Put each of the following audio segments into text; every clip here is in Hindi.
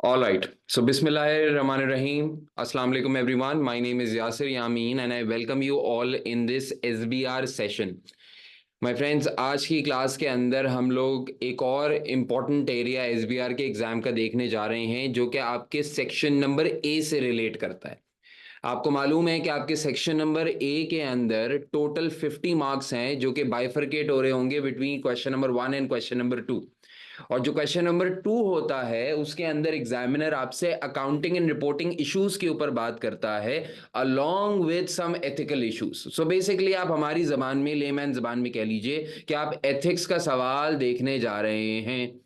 All right. So, Bismillahirrahmanirrahim. Assalamu alaikum, everyone. My name is Yasir Yamin, and I welcome you all in this SBR session. My friends, आज की क्लास के अंदर हम लोग एक और इम्पॉर्टेंट एरिया एसबीआर के एग्जाम का देखने जा रहे हैं, जो कि आपके सेक्शन नंबर ए से रिलेट करता है। आपको मालूम है कि आपके सेक्शन नंबर ए के अंदर टोटल 50 मार्क्स हैं, जो कि बाइफरकेट हो रहे होंगे between question number 1 and question number 2। और जो क्वेश्चन नंबर 2 होता है, उसके अंदर एग्जामिनर आपसे अकाउंटिंग एंड रिपोर्टिंग इश्यूज के ऊपर बात करता है, along with some ethical issues. So basically आप हमारी जबान में, लेमैन जबान में कह लीजिए कि आप एथिक्स का सवाल देखने जा रहे हैं।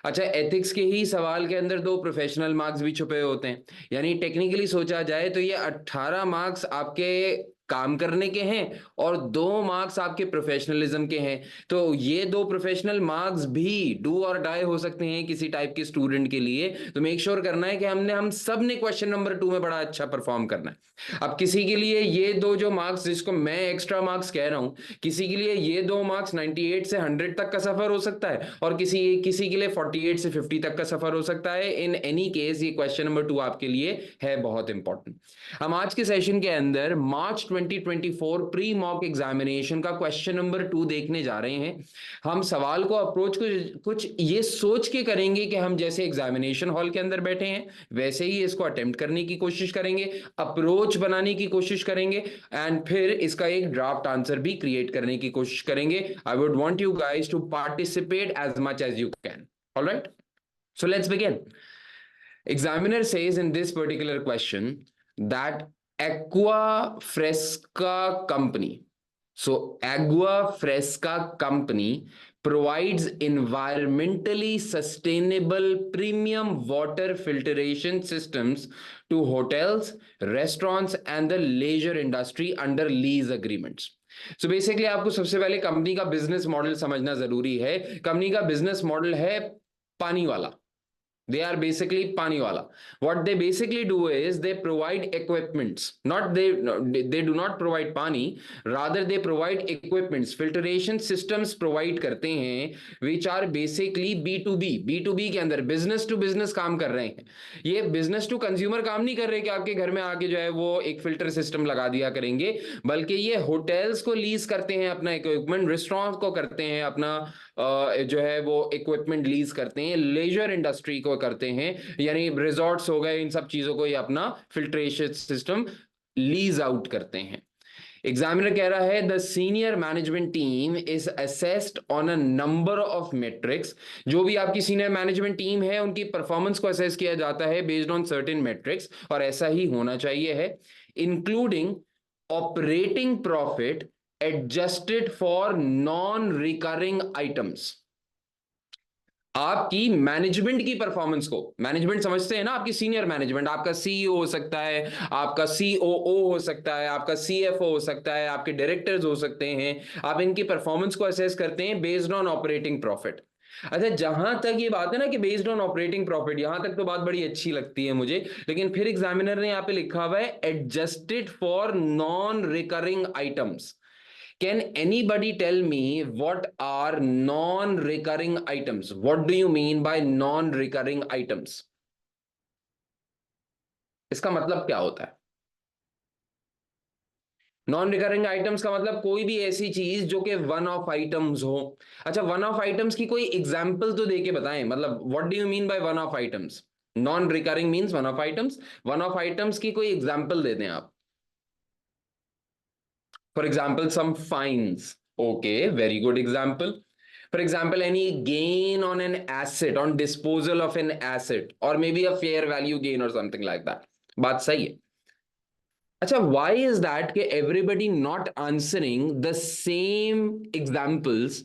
अच्छा, एथिक्स के ही सवाल के अंदर दो प्रोफेशनल मार्क्स भी छुपे होते हैं, यानी टेक्निकली सोचा जाए तो ये 18 मार्क्स आपके काम करने के हैं और 2 मार्क्स आपके प्रोफेशनलिज्म के हैं। तो ये दो प्रोफेशनल मार्क्स भी डू और डाई हो सकते हैं किसी टाइप के स्टूडेंट के लिए। तो मेक श्योर करना है कि हम सब ने क्वेश्चन नंबर 2 में बड़ा अच्छा परफॉर्म करना है। अब किसी के लिए ये दो जो मार्क्स, जिसको मैं एक्स्ट्रा मार्क्स कह रहा हूं, किसी के लिए ये 2 मार्क्स 98 से 100 तक का सफर हो सकता है, और किसी किसी के लिए 48 से 50 तक का सफर हो सकता है। इन एनी केस ये क्वेश्चन नंबर 2 आपके लिए है बहुत इंपॉर्टेंट। हम आज के सेशन के अंदर मार्च 2024 प्री मॉक एग्जामिनेशन का क्वेश्चन नंबर 2 देखने जा रहे हैं। हम सवाल को अप्रोच कुछ ये सोच के करेंगे कि हम जैसे एग्जामिनेशन हॉल के अंदर बैठे हैं वैसे ही इसको अटेम्प्ट करने की कोशिश करेंगे, अप्रोच बनाने की कोशिश करेंगे, एंड फिर इसका एक ड्राफ्ट आंसर भी क्रिएट करने की कोशिश करेंगे। I would want you guys to participate as much as you can. Alright, so let's begin. Examiner says in this particular question that Aqua Fresca company, so Aqua Fresca company provides environmentally sustainable premium water filtration systems to hotels, restaurants and the leisure industry under lease agreements. So basically आपको सबसे पहले कंपनी का बिजनेस मॉडल समझना जरूरी है। कंपनी का बिजनेस मॉडल है पानी वाला। They are basically pani wala. What they basically do is they provide equipments. Not they do not provide pani. Rather they provide equipments. Filtration systems provide करते हैं, which are basically B2B. B2B के अंदर business to business काम कर रहे हैं। ये business to consumer काम नहीं कर रहे कि आपके घर में आके जो है वो एक फिल्टर सिस्टम लगा दिया करेंगे, बल्कि ये होटल्स को लीज करते हैं अपना इक्विपमेंट, रेस्टोरेंट को करते हैं अपना जो है वो इक्विपमेंट लीज करते हैं, लेजर इंडस्ट्री को करते हैं, यानी रिजॉर्ट्स हो गए, इन सब चीजों को ये अपना फिल्ट्रेशन सिस्टम लीज आउट करते हैं। एग्जामिनर कह रहा है the senior management team is assessed on a number of matrix. जो भी आपकी सीनियर मैनेजमेंट टीम है उनकी परफॉर्मेंस को असेस किया जाता है बेस्ड ऑन सर्टेन मेट्रिक्स, और ऐसा ही होना चाहिए है, including operating profit adjusted for non recurring items. आपकी मैनेजमेंट की परफॉर्मेंस को, मैनेजमेंट समझते हैं ना, आपकी सीनियर मैनेजमेंट, आपका सीईओ हो सकता है, आपका सीओओ हो सकता है, आपका सीएफओ हो सकता है, आपके डायरेक्टर्स हो सकते हैं। आप इनकी परफॉर्मेंस को असेस करते हैं बेस्ड ऑन ऑपरेटिंग प्रॉफिट। अच्छा, जहां तक ये बात है ना कि बेस्ड ऑन ऑपरेटिंग प्रॉफिट, यहां तक तो बात बड़ी अच्छी लगती है मुझे, लेकिन फिर एग्जामिनर ने यहां पे लिखा हुआ है adjusted for non recurring items. Can anybody tell me what are non-recurring items? What do you mean by non-recurring items? इसका मतलब क्या होता है? नॉन रिकरिंग आइटम्स का मतलब कोई भी ऐसी चीज जो कि वन ऑफ आइटम्स हो। अच्छा, वन ऑफ आइटम्स की कोई एग्जांपल तो देके बताएं, मतलब what do you mean by one of items? Non recurring means one of items, one of items की कोई एग्जांपल दे दें आप। For example, some fines. Okay, very good example. For example, any gain on an asset, on disposal of an asset, or maybe a fair value gain or something like that. बात सही है। अच्छा, why is that कि everybody not answering the same examples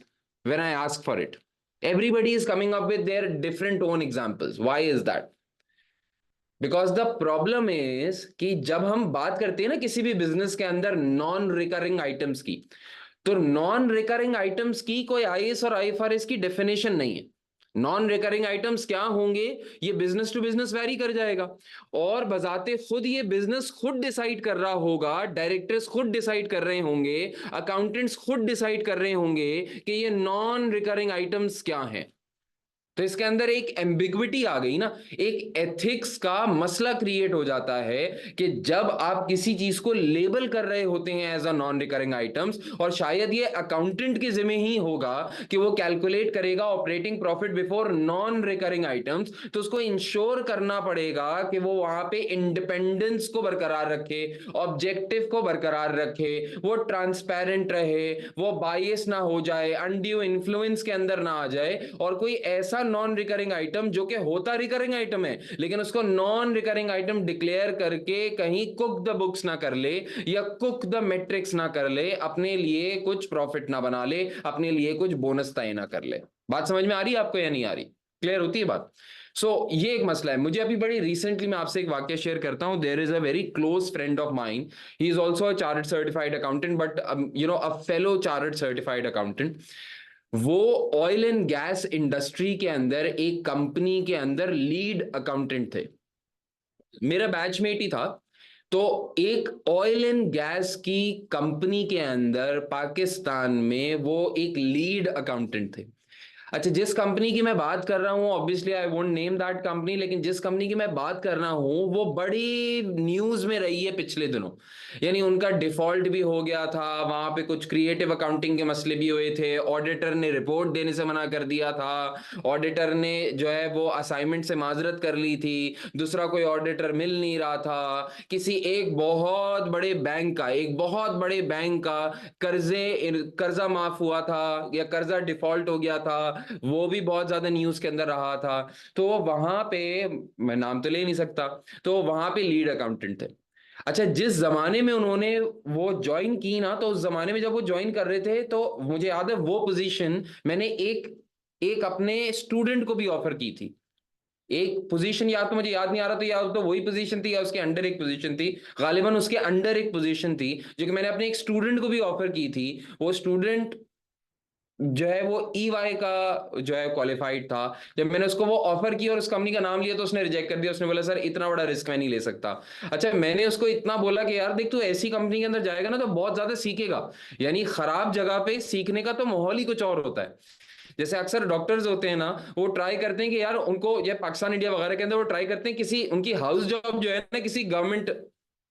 when I ask for it? Everybody is coming up with their different own examples. Why is that? Because the problem is कि जब हम बात करते हैं ना किसी भी बिजनेस के अंदर नॉन रिकरिंग आइटम्स की, तो नॉन रिकरिंग आइटम्स की कोई आईएएस और आईएफआरएस की डेफिनेशन नहीं है। नॉन रिकरिंग आइटम्स क्या होंगे ये बिजनेस टू बिजनेस वैरी कर जाएगा, और बजाते खुद ये बिजनेस खुद डिसाइड कर रहा होगा, डायरेक्टर्स खुद डिसाइड कर रहे होंगे, अकाउंटेंट्स खुद डिसाइड कर रहे होंगे कि ये नॉन रिकरिंग आइटम्स क्या हैं। तो इसके अंदर एक एम्बिग्विटी आ गई ना, एक एथिक्स का मसला क्रिएट हो जाता है कि जब आप किसी चीज को लेबल कर रहे होते हैं as a non recurring items, और शायद ये अकाउंटेंट के जिम्मे ही होगा कि वो कैलकुलेट करेगा operating profit before non recurring items, तो उसको इंश्योर करना पड़ेगा कि वो वहां पे इंडिपेंडेंस को बरकरार रखे, ऑब्जेक्टिव को बरकरार रखे, वो ट्रांसपेरेंट रहे, वो बायस ना हो जाए, अनड्यू इन्फ्लुएंस के अंदर ना आ जाए, और कोई ऐसा नॉन रिकरिंग आइटम जो कि होता रिकरिंग आइटम है लेकिन उसको नॉन रिकरिंग आइटम डिक्लेयर करके कहीं कुक द बुक्स ना कर ले या कुक द मैट्रिक्स ना कर ले, अपने लिए कुछ प्रॉफिट ना बना ले, अपने लिए कुछ बोनस तय ना कर ले। बात समझ में आ रही है आपको या नहीं आ रही? क्लियर होती है बात? ये एक मसला है। मुझे अभी बड़ी रिसेंटली, मैं आपसे एक वाक्य शेयर करता हूं। There is a very close friend of mine, he is also a chartered certified accountant, but a fellow chartered certified accountant. वो ऑयल एंड गैस इंडस्ट्री के अंदर एक कंपनी के अंदर लीड अकाउंटेंट थे, मेरा बैचमेट ही था। तो एक ऑयल एंड गैस की कंपनी के अंदर पाकिस्तान में वो एक लीड अकाउंटेंट थे। अच्छा, जिस कंपनी की मैं बात कर रहा हूं, obviously I won't name that company, लेकिन जिस कंपनी की मैं बात कर रहा हूं वो बड़ी न्यूज में रही है पिछले दिनों। यानी उनका डिफॉल्ट भी हो गया था, वहां पे कुछ क्रिएटिव अकाउंटिंग के मसले भी हुए थे, ऑडिटर ने रिपोर्ट देने से मना कर दिया था, ऑडिटर ने जो है वो असाइनमेंट से माजरत कर ली थी, दूसरा कोई ऑडिटर मिल नहीं रहा था, किसी एक बहुत बड़े बैंक का, एक बहुत बड़े बैंक का कर्जा माफ हुआ था या कर्जा डिफॉल्ट हो गया था, वो भी बहुत ज्यादा न्यूज के अंदर रहा था। तो वहां पे, मैं नाम तो ले नहीं सकता, तो वहां पे लीड अकाउंटेंट थे। अच्छा, जिस जमाने में उन्होंने वो ज्वाइन की ना, तो उस जमाने में जब वो ज्वाइन कर रहे थे तो मुझे याद है वो पोजीशन मैंने एक एक अपने स्टूडेंट को भी ऑफर की थी। एक पोजीशन, या तो मुझे याद नहीं आ रहा, तो या तो वही पोजीशन थी या उसके अंडर एक पोजीशन थी, गालिबन उसके अंडर एक पोजीशन थी जो कि मैंने अपने एक स्टूडेंट को भी ऑफर की थी। वो स्टूडेंट जो है वो ईवाई का जो है क्वालिफाइड था। जब मैंने उसको वो ऑफर किया और उस कंपनी का नाम लिया तो उसने रिजेक्ट कर दिया, उसने बोला सर इतना बड़ा रिस्क मैं नहीं ले सकता। अच्छा, मैंने उसको इतना बोला कि यार देख, तू ऐसी कंपनी के अंदर जाएगा ना तो बहुत ज्यादा सीखेगा, यानी खराब जगह पे सीखने का तो माहौल ही कुछ और होता है। जैसे अक्सर डॉक्टर्स होते हैं ना, वो ट्राई करते हैं कि यार उनको, या पाकिस्तान इंडिया वगैरह के अंदर वो ट्राई करते हैं किसी उनकी हाउस जॉब जो है ना किसी गवर्नमेंट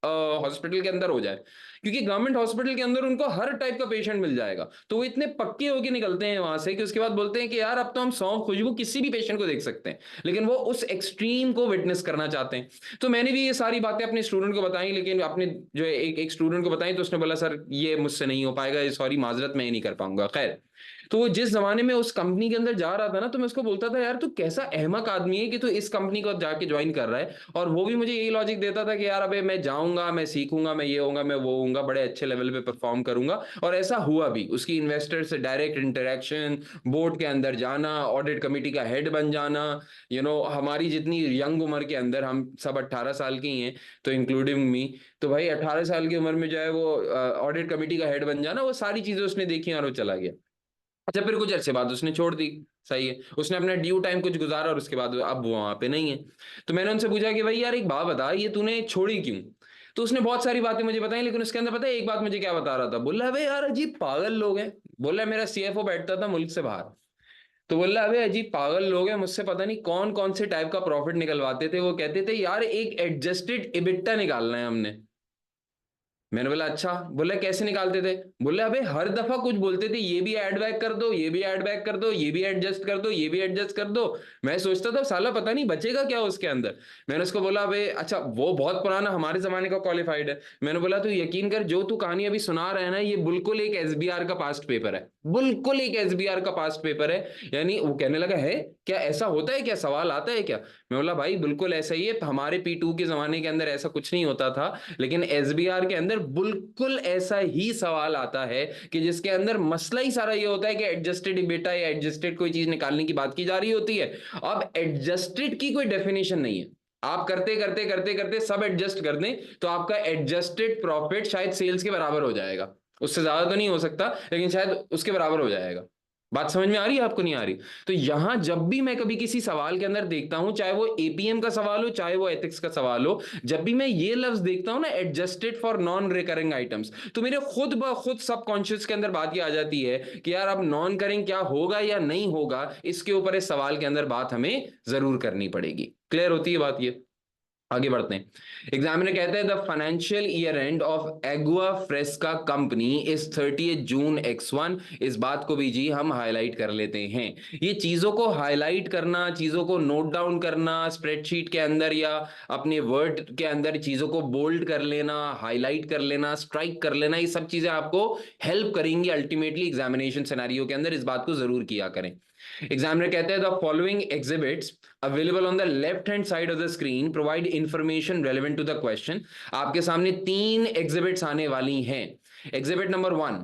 हॉस्पिटल के अंदर हो जाए, क्योंकि गवर्नमेंट हॉस्पिटल के अंदर उनको हर टाइप का पेशेंट मिल जाएगा, तो वो इतने पक्के होके निकलते हैं वहां से कि उसके बाद बोलते हैं कि यार अब तो हम 100 खुशबू किसी भी पेशेंट को देख सकते हैं, लेकिन वो उस एक्सट्रीम को विटनेस करना चाहते हैं। तो मैंने भी ये सारी बातें अपने स्टूडेंट को बताई, लेकिन अपने जो है एक स्टूडेंट को बताई तो उसने बोला सर ये मुझसे नहीं हो पाएगा, सॉरी माजरत, मैं ये नहीं कर पाऊंगा। खैर, तो वो जिस जमाने में उस कंपनी के अंदर जा रहा था ना, तो मैं उसको बोलता था यार तू कैसा अहमक आदमी है कि तू इस कंपनी को जाके ज्वाइन कर रहा है, और वो भी मुझे यही लॉजिक देता था कि यार अबे मैं जाऊंगा, मैं सीखूंगा, मैं ये होऊंगा, मैं वो होऊंगा, बड़े अच्छे लेवल पे परफॉर्म करूंगा। और ऐसा हुआ भी, उसकी इन्वेस्टर से डायरेक्ट इंटरेक्शन, बोर्ड के अंदर जाना, ऑडिट कमेटी का हेड बन जाना, हमारी जितनी यंग उम्र के अंदर, हम सब 18 साल के ही हैं तो इंक्लूडिंग मी, तो भाई 18 साल की उम्र में जो है वो ऑडिट कमेटी का हेड बन जाना, वो सारी चीजें उसने देखी और वो चला गया। अच्छा, फिर कुछ अर्से बाद उसने छोड़ दी, सही है, उसने अपना ड्यू टाइम कुछ गुजारा और उसके बाद अब वो वहां पे नहीं है। तो मैंने उनसे पूछा कि भाई यार एक बात बता, ये तूने छोड़ी क्यों? तो उसने बहुत सारी बातें मुझे बताई, लेकिन उसके अंदर पता है एक बात मुझे क्या बता रहा था, बोला अबे यार अजीब पागल लोग हैं। बोला मेरा सीएफओ बैठता था मुल्क से बाहर, तो बोला अबे अजीब पागल लोग हैं, मुझसे पता नहीं कौन कौन से टाइप का प्रॉफिट निकलवाते थे, वो कहते थे यार एक एडजस्टेड इबिट्टा निकालना है हमने। मैंने बोला अच्छा, बोला कैसे निकालते थे? बोले अबे हर दफा कुछ बोलते थे, ये भी ऐड बैक कर दो, ये भी ऐड बैक कर दो, ये भी एडजस्ट कर दो, ये भी एडजस्ट कर दो। मैं सोचता था साला पता नहीं बचेगा क्या उसके अंदर। मैंने उसको बोला अबे अच्छा, वो बहुत पुराना हमारे जमाने का क्वालिफाइड है। मैंने बोला तू यकीन कर, जो तू कहानी अभी सुना रहा है ना, ये बिल्कुल एक एसबीआर का पास्ट पेपर है, बिल्कुल एक एसबीआर का पास्ट पेपर है। यानी वो कहने लगा है क्या ऐसा होता है, क्या सवाल आता है क्या? मैं बोला भाई बिल्कुल ऐसा ही है, हमारे P2 के जमाने के अंदर ऐसा कुछ नहीं होता था, लेकिन एसबीआर के अंदर बिल्कुल ऐसा ही सवाल आता है कि जिसके अंदर मसला ही सारा ये होता है कि एडजस्टेड बेटा या एडजस्टेड कोई चीज निकालने की बात की जा रही होती है। अब एडजस्टेड की कोई डेफिनेशन नहीं है, आप करते करते करते करते सब एडजस्ट कर दें तो आपका एडजस्टेड प्रॉफिट शायद सेल्स के बराबर हो जाएगा, उससे ज्यादा तो नहीं हो सकता लेकिन शायद उसके बराबर हो जाएगा। बात समझ में आ रही है आपको, नहीं आ रही? तो यहां जब भी मैं कभी किसी सवाल के अंदर देखता हूं, चाहे वो एपीएम का सवाल हो चाहे वो एथिक्स का सवाल हो, जब भी मैं ये लफ्ज देखता हूं ना, adjusted for non recurring items, तो मेरे खुद ब खुद सबकॉन्शियस के अंदर बात ये आ जाती है कि यार अब नॉन करिंग क्या होगा या नहीं होगा, इसके ऊपर इस सवाल के अंदर बात हमें जरूर करनी पड़ेगी। क्लियर होती है बात ये? आगे बढ़ते हैं। एग्जामिनर कहते हैं the financial year end of Agua Fresca company is 30 June X1। इस बात को भी जी हम हाईलाइट कर लेते हैं। ये चीजों को हाईलाइट करना, चीजों को नोट डाउन करना स्प्रेडशीट के अंदर या अपने वर्ड के अंदर, चीजों को बोल्ड कर लेना, हाईलाइट कर लेना, स्ट्राइक कर लेना, ये सब चीजें आपको हेल्प करेंगी अल्टीमेटली एग्जामिनेशन सिनेरियो के अंदर। इस बात को जरूर किया करें। एग्जामिनर कहते हैं the following exhibits available on the left hand side of the screen provide information relevant to the question. आपके सामने 3 एग्जिबिट्स आने वाली हैं। Exhibit number 1,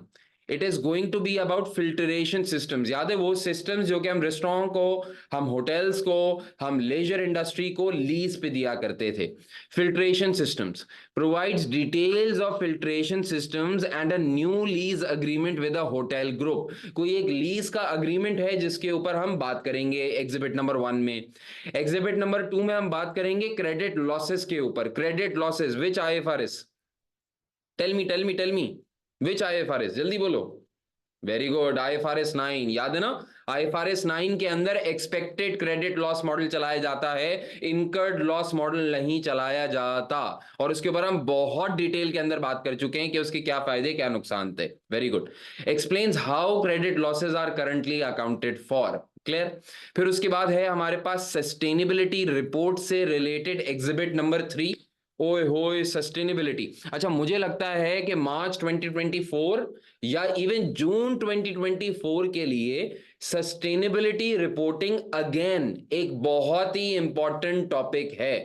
it is going to be about filtration systems. याद है वो सिस्टम्स जो कि हम रेस्टोरेंट को, हम होटल्स को, हम लेजर इंडस्ट्री को लीज पे दिया करते थे। Filtration systems provides details of filtration systems and a new lease agreement with a hotel group। कोई एक लीज का अग्रीमेंट है जिसके ऊपर हम बात करेंगे एग्जिबिट नंबर 1 में। एग्जिबिट नंबर 2 में हम बात करेंगे क्रेडिट लॉसेस के ऊपर। क्रेडिट लॉसेस विच आईएफआरएस? टेल मी विच आईएफआरएस, जल्दी बोलो। Very good, IFRS 9। याद है ना, आईएफआरएस 9 के अंदर एक्सपेक्टेड क्रेडिट लॉस मॉडल चलाया जाता है, इनकर्ड लॉस मॉडल नहीं चलाया जाता। और उसके ऊपर हम बहुत डिटेल के अंदर बात कर चुके हैं कि उसके क्या फायदे क्या नुकसान थे। Very good. Explains how credit losses are currently accounted for. Clear. फिर उसके बाद है हमारे पास सस्टेनेबिलिटी रिपोर्ट से रिलेटेड एग्जिबिट नंबर 3। ओए होए, सस्टेनेबिलिटी। अच्छा, मुझे लगता है कि मार्च 2024 या इवन जून 2024 के लिए सस्टेनेबिलिटी रिपोर्टिंग अगेन एक बहुत ही इंपॉर्टेंट टॉपिक है।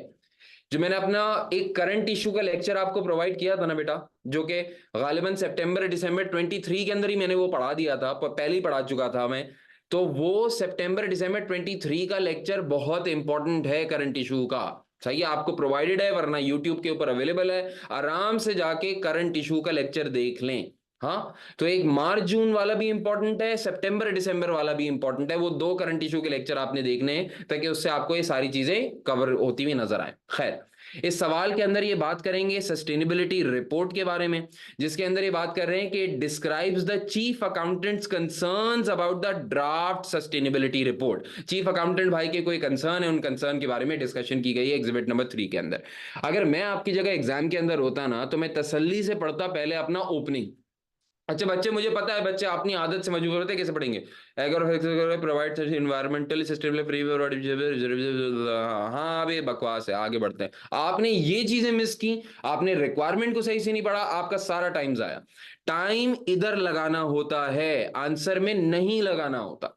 जो मैंने अपना एक करंट इशू का लेक्चर आपको प्रोवाइड किया था ना बेटा, जो कि गालिबन सितंबर दिसंबर 23 के अंदर ही मैंने वो पढ़ा दिया था, पहले ही पढ़ा चुका था मैं। तो वो सितंबर दिसंबर 23 का लेक्चर बहुत इंपॉर्टेंट है करंट इशू का। सही है, आपको प्रोवाइडेड है, वरना यूट्यूब के ऊपर अवेलेबल है, आराम से जाके करंट इशू का लेक्चर देख लें। हाँ, तो एक मार्च जून वाला भी इंपॉर्टेंट है, सितंबर दिसंबर वाला भी इंपॉर्टेंट है। वो 2 करंट इशू के लेक्चर आपने देखने हैं ताकि उससे आपको ये सारी चीजें कवर होती हुई नजर आए। खैर, इस सवाल के अंदर ये बात करेंगे सस्टेनेबिलिटी रिपोर्ट के बारे में, जिसके अंदर ये बात कर रहे हैं कि describes the chief accountants concerns about the draft sustainability report. Chief accountant भाई के कोई कंसर्न है, उन कंसर्न के बारे में डिस्कशन की गई है एग्जिबिट नंबर 3 के अंदर। अगर मैं आपकी जगह एग्जाम के अंदर होता ना, तो मैं तसल्ली से पढ़ता पहले अपना ओपनिंग। अच्छा बच्चे, मुझे पता है बच्चे अपनी आदत से मजबूर होते हैं, कैसे पढ़ेंगे? Provide environmentally sustainable free. हाँ, अभी बकवास है, आगे बढ़ते हैं। आपने ये चीजें मिस की, आपने रिक्वायरमेंट को सही से नहीं पढ़ा, आपका सारा टाइम जाया। टाइम इधर लगाना होता है, आंसर में नहीं लगाना होता।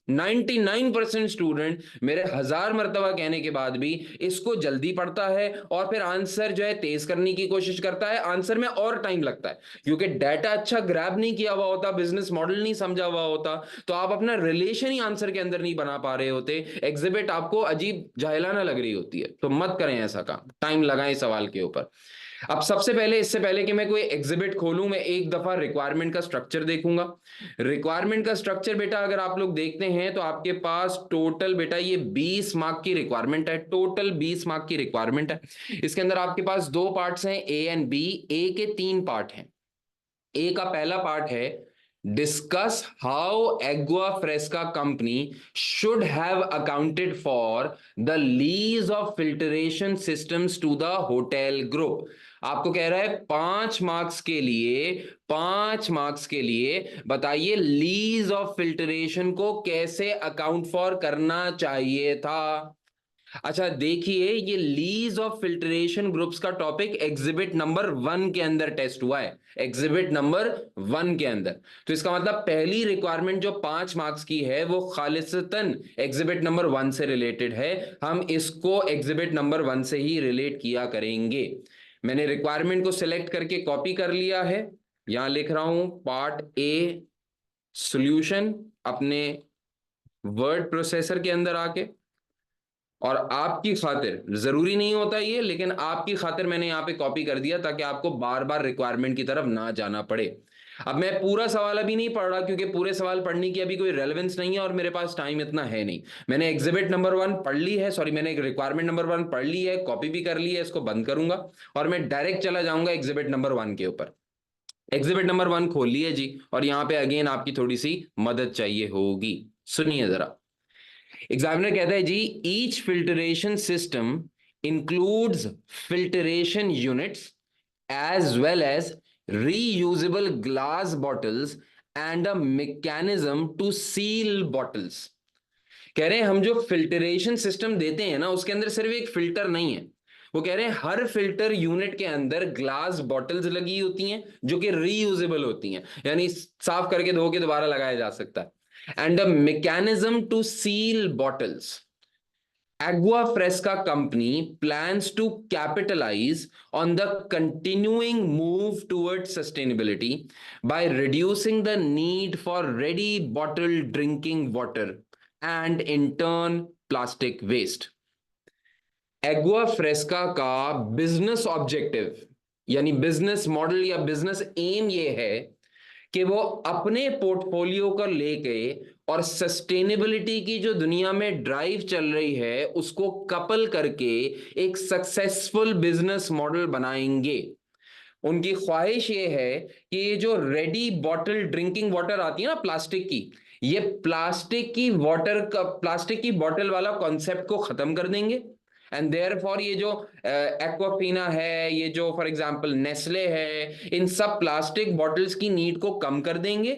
99% स्टूडेंट मेरे 1000 मर्तबा कहने के बाद भी इसको जल्दी पढ़ता है और फिर आंसर जो है तेज करने की कोशिश करता है, आंसर में और टाइम लगता है क्योंकि डाटा अच्छा ग्रैब नहीं किया हुआ होता, बिजनेस मॉडल नहीं समझा हुआ होता, तो आप अपना रिलेशन ही आंसर के अंदर नहीं बना पा रहे होते। एग्जिबिट आपको अजीब जाहिलाना लग रही होती है, तो मत करें ऐसा काम, टाइम लगाएं सवाल के ऊपर। अब सबसे पहले, इससे पहले कि मैं कोई एग्जिबिट खोलूं, मैं एक दफा रिक्वायरमेंट का स्ट्रक्चर देखूंगा। रिक्वायरमेंट का स्ट्रक्चर बेटा अगर आप लोग देखते हैं तो आपके पास टोटल बेटा ये 20 मार्क की रिक्वायरमेंट है, टोटल 20 मार्क की रिक्वायरमेंट है। इसके अंदर आपके पास 2 पार्ट्स हैं, ए एंड बी। ए के 3 पार्ट हैं। ए का पहला पार्ट है discuss how Agua Fresca company should have accounted for the lease of filtration systems to the hotel group. आपको कह रहा है 5 मार्क्स के लिए, 5 मार्क्स के लिए बताइए लीज ऑफ फिल्टरेशन को कैसे अकाउंट फॉर करना चाहिए था। अच्छा देखिए, ये लीज ऑफ फिल्ट्रेशन ग्रुप्स का टॉपिक एग्जिबिट नंबर 1 के अंदर टेस्ट हुआ है, एग्जिबिट नंबर 1 के अंदर। तो इसका मतलब पहली रिक्वायरमेंट जो 5 मार्क्स की है वो खालिसतन एग्जिबिट नंबर 1 से रिलेटेड है। हम इसको एग्जिबिट नंबर 1 से ही रिलेट किया करेंगे। मैंने रिक्वायरमेंट को सिलेक्ट करके कॉपी कर लिया है, यहां लिख रहा हूं पार्ट ए सॉल्यूशन अपने वर्ड प्रोसेसर के अंदर आके। और आपकी खातिर, जरूरी नहीं होता ये, लेकिन आपकी खातिर मैंने यहां पे कॉपी कर दिया ताकि आपको बार बार रिक्वायरमेंट की तरफ ना जाना पड़े। अब मैं पूरा सवाल अभी नहीं पढ़ रहा क्योंकि पूरे सवाल पढ़ने की अभी कोई रेलेवेंस नहीं है और मेरे पास टाइम इतना है नहीं। मैंने एग्जिबिट नंबर 1 पढ़ ली है, सॉरी मैंने रिक्वायरमेंट नंबर 1 पढ़ ली है, कॉपी भी कर ली है, इसको बंद करूंगा और मैं डायरेक्ट चला जाऊंगा एग्जिबिट नंबर 1 के ऊपर। एग्जिबिट नंबर 1 खोल लिया जी, और यहां पे अगेन आपकी थोड़ी सी मदद चाहिए होगी, सुनिए जरा। एग्जामिनर कहता है जी, each filtration system includes filtration units as well as reusable glass bottles and a mechanism to seal bottles। कह रहे हैं हम जो फिल्टरेशन सिस्टम देते हैं ना, उसके अंदर सिर्फ एक फिल्टर नहीं है। वो कह रहे हैं हर फिल्टर यूनिट के अंदर ग्लास बॉटल्स लगी होती हैं जो कि रीयूजेबल होती हैं, यानी साफ करके धो के दोबारा लगाया जा सकता है। And a mechanism to seal bottles. Aqua Fresca company plans to capitalize on the continuing move towards sustainability by reducing the need for ready bottled drinking water and in turn plastic waste। Aqua Fresca का बिजनेस ऑब्जेक्टिव यानी बिजनेस मॉडल या बिजनेस एम ये है कि वो अपने पोर्टफोलियो को लेके और सस्टेनेबिलिटी की जो दुनिया में ड्राइव चल रही है उसको कपल करके एक सक्सेसफुल बिजनेस मॉडल बनाएंगे। उनकी ख्वाहिश ये है कि ये जो रेडी बॉटल ड्रिंकिंग वाटर आती है ना प्लास्टिक की, ये प्लास्टिक की वाटर का प्लास्टिक की बॉटल वाला कॉन्सेप्ट को खत्म कर देंगे। एंड देयरफॉर ये जो एक्वाफीना है, ये जो फॉर एग्जांपल नेस्ले है, इन सब प्लास्टिक बॉटल्स की नीड को कम कर देंगे।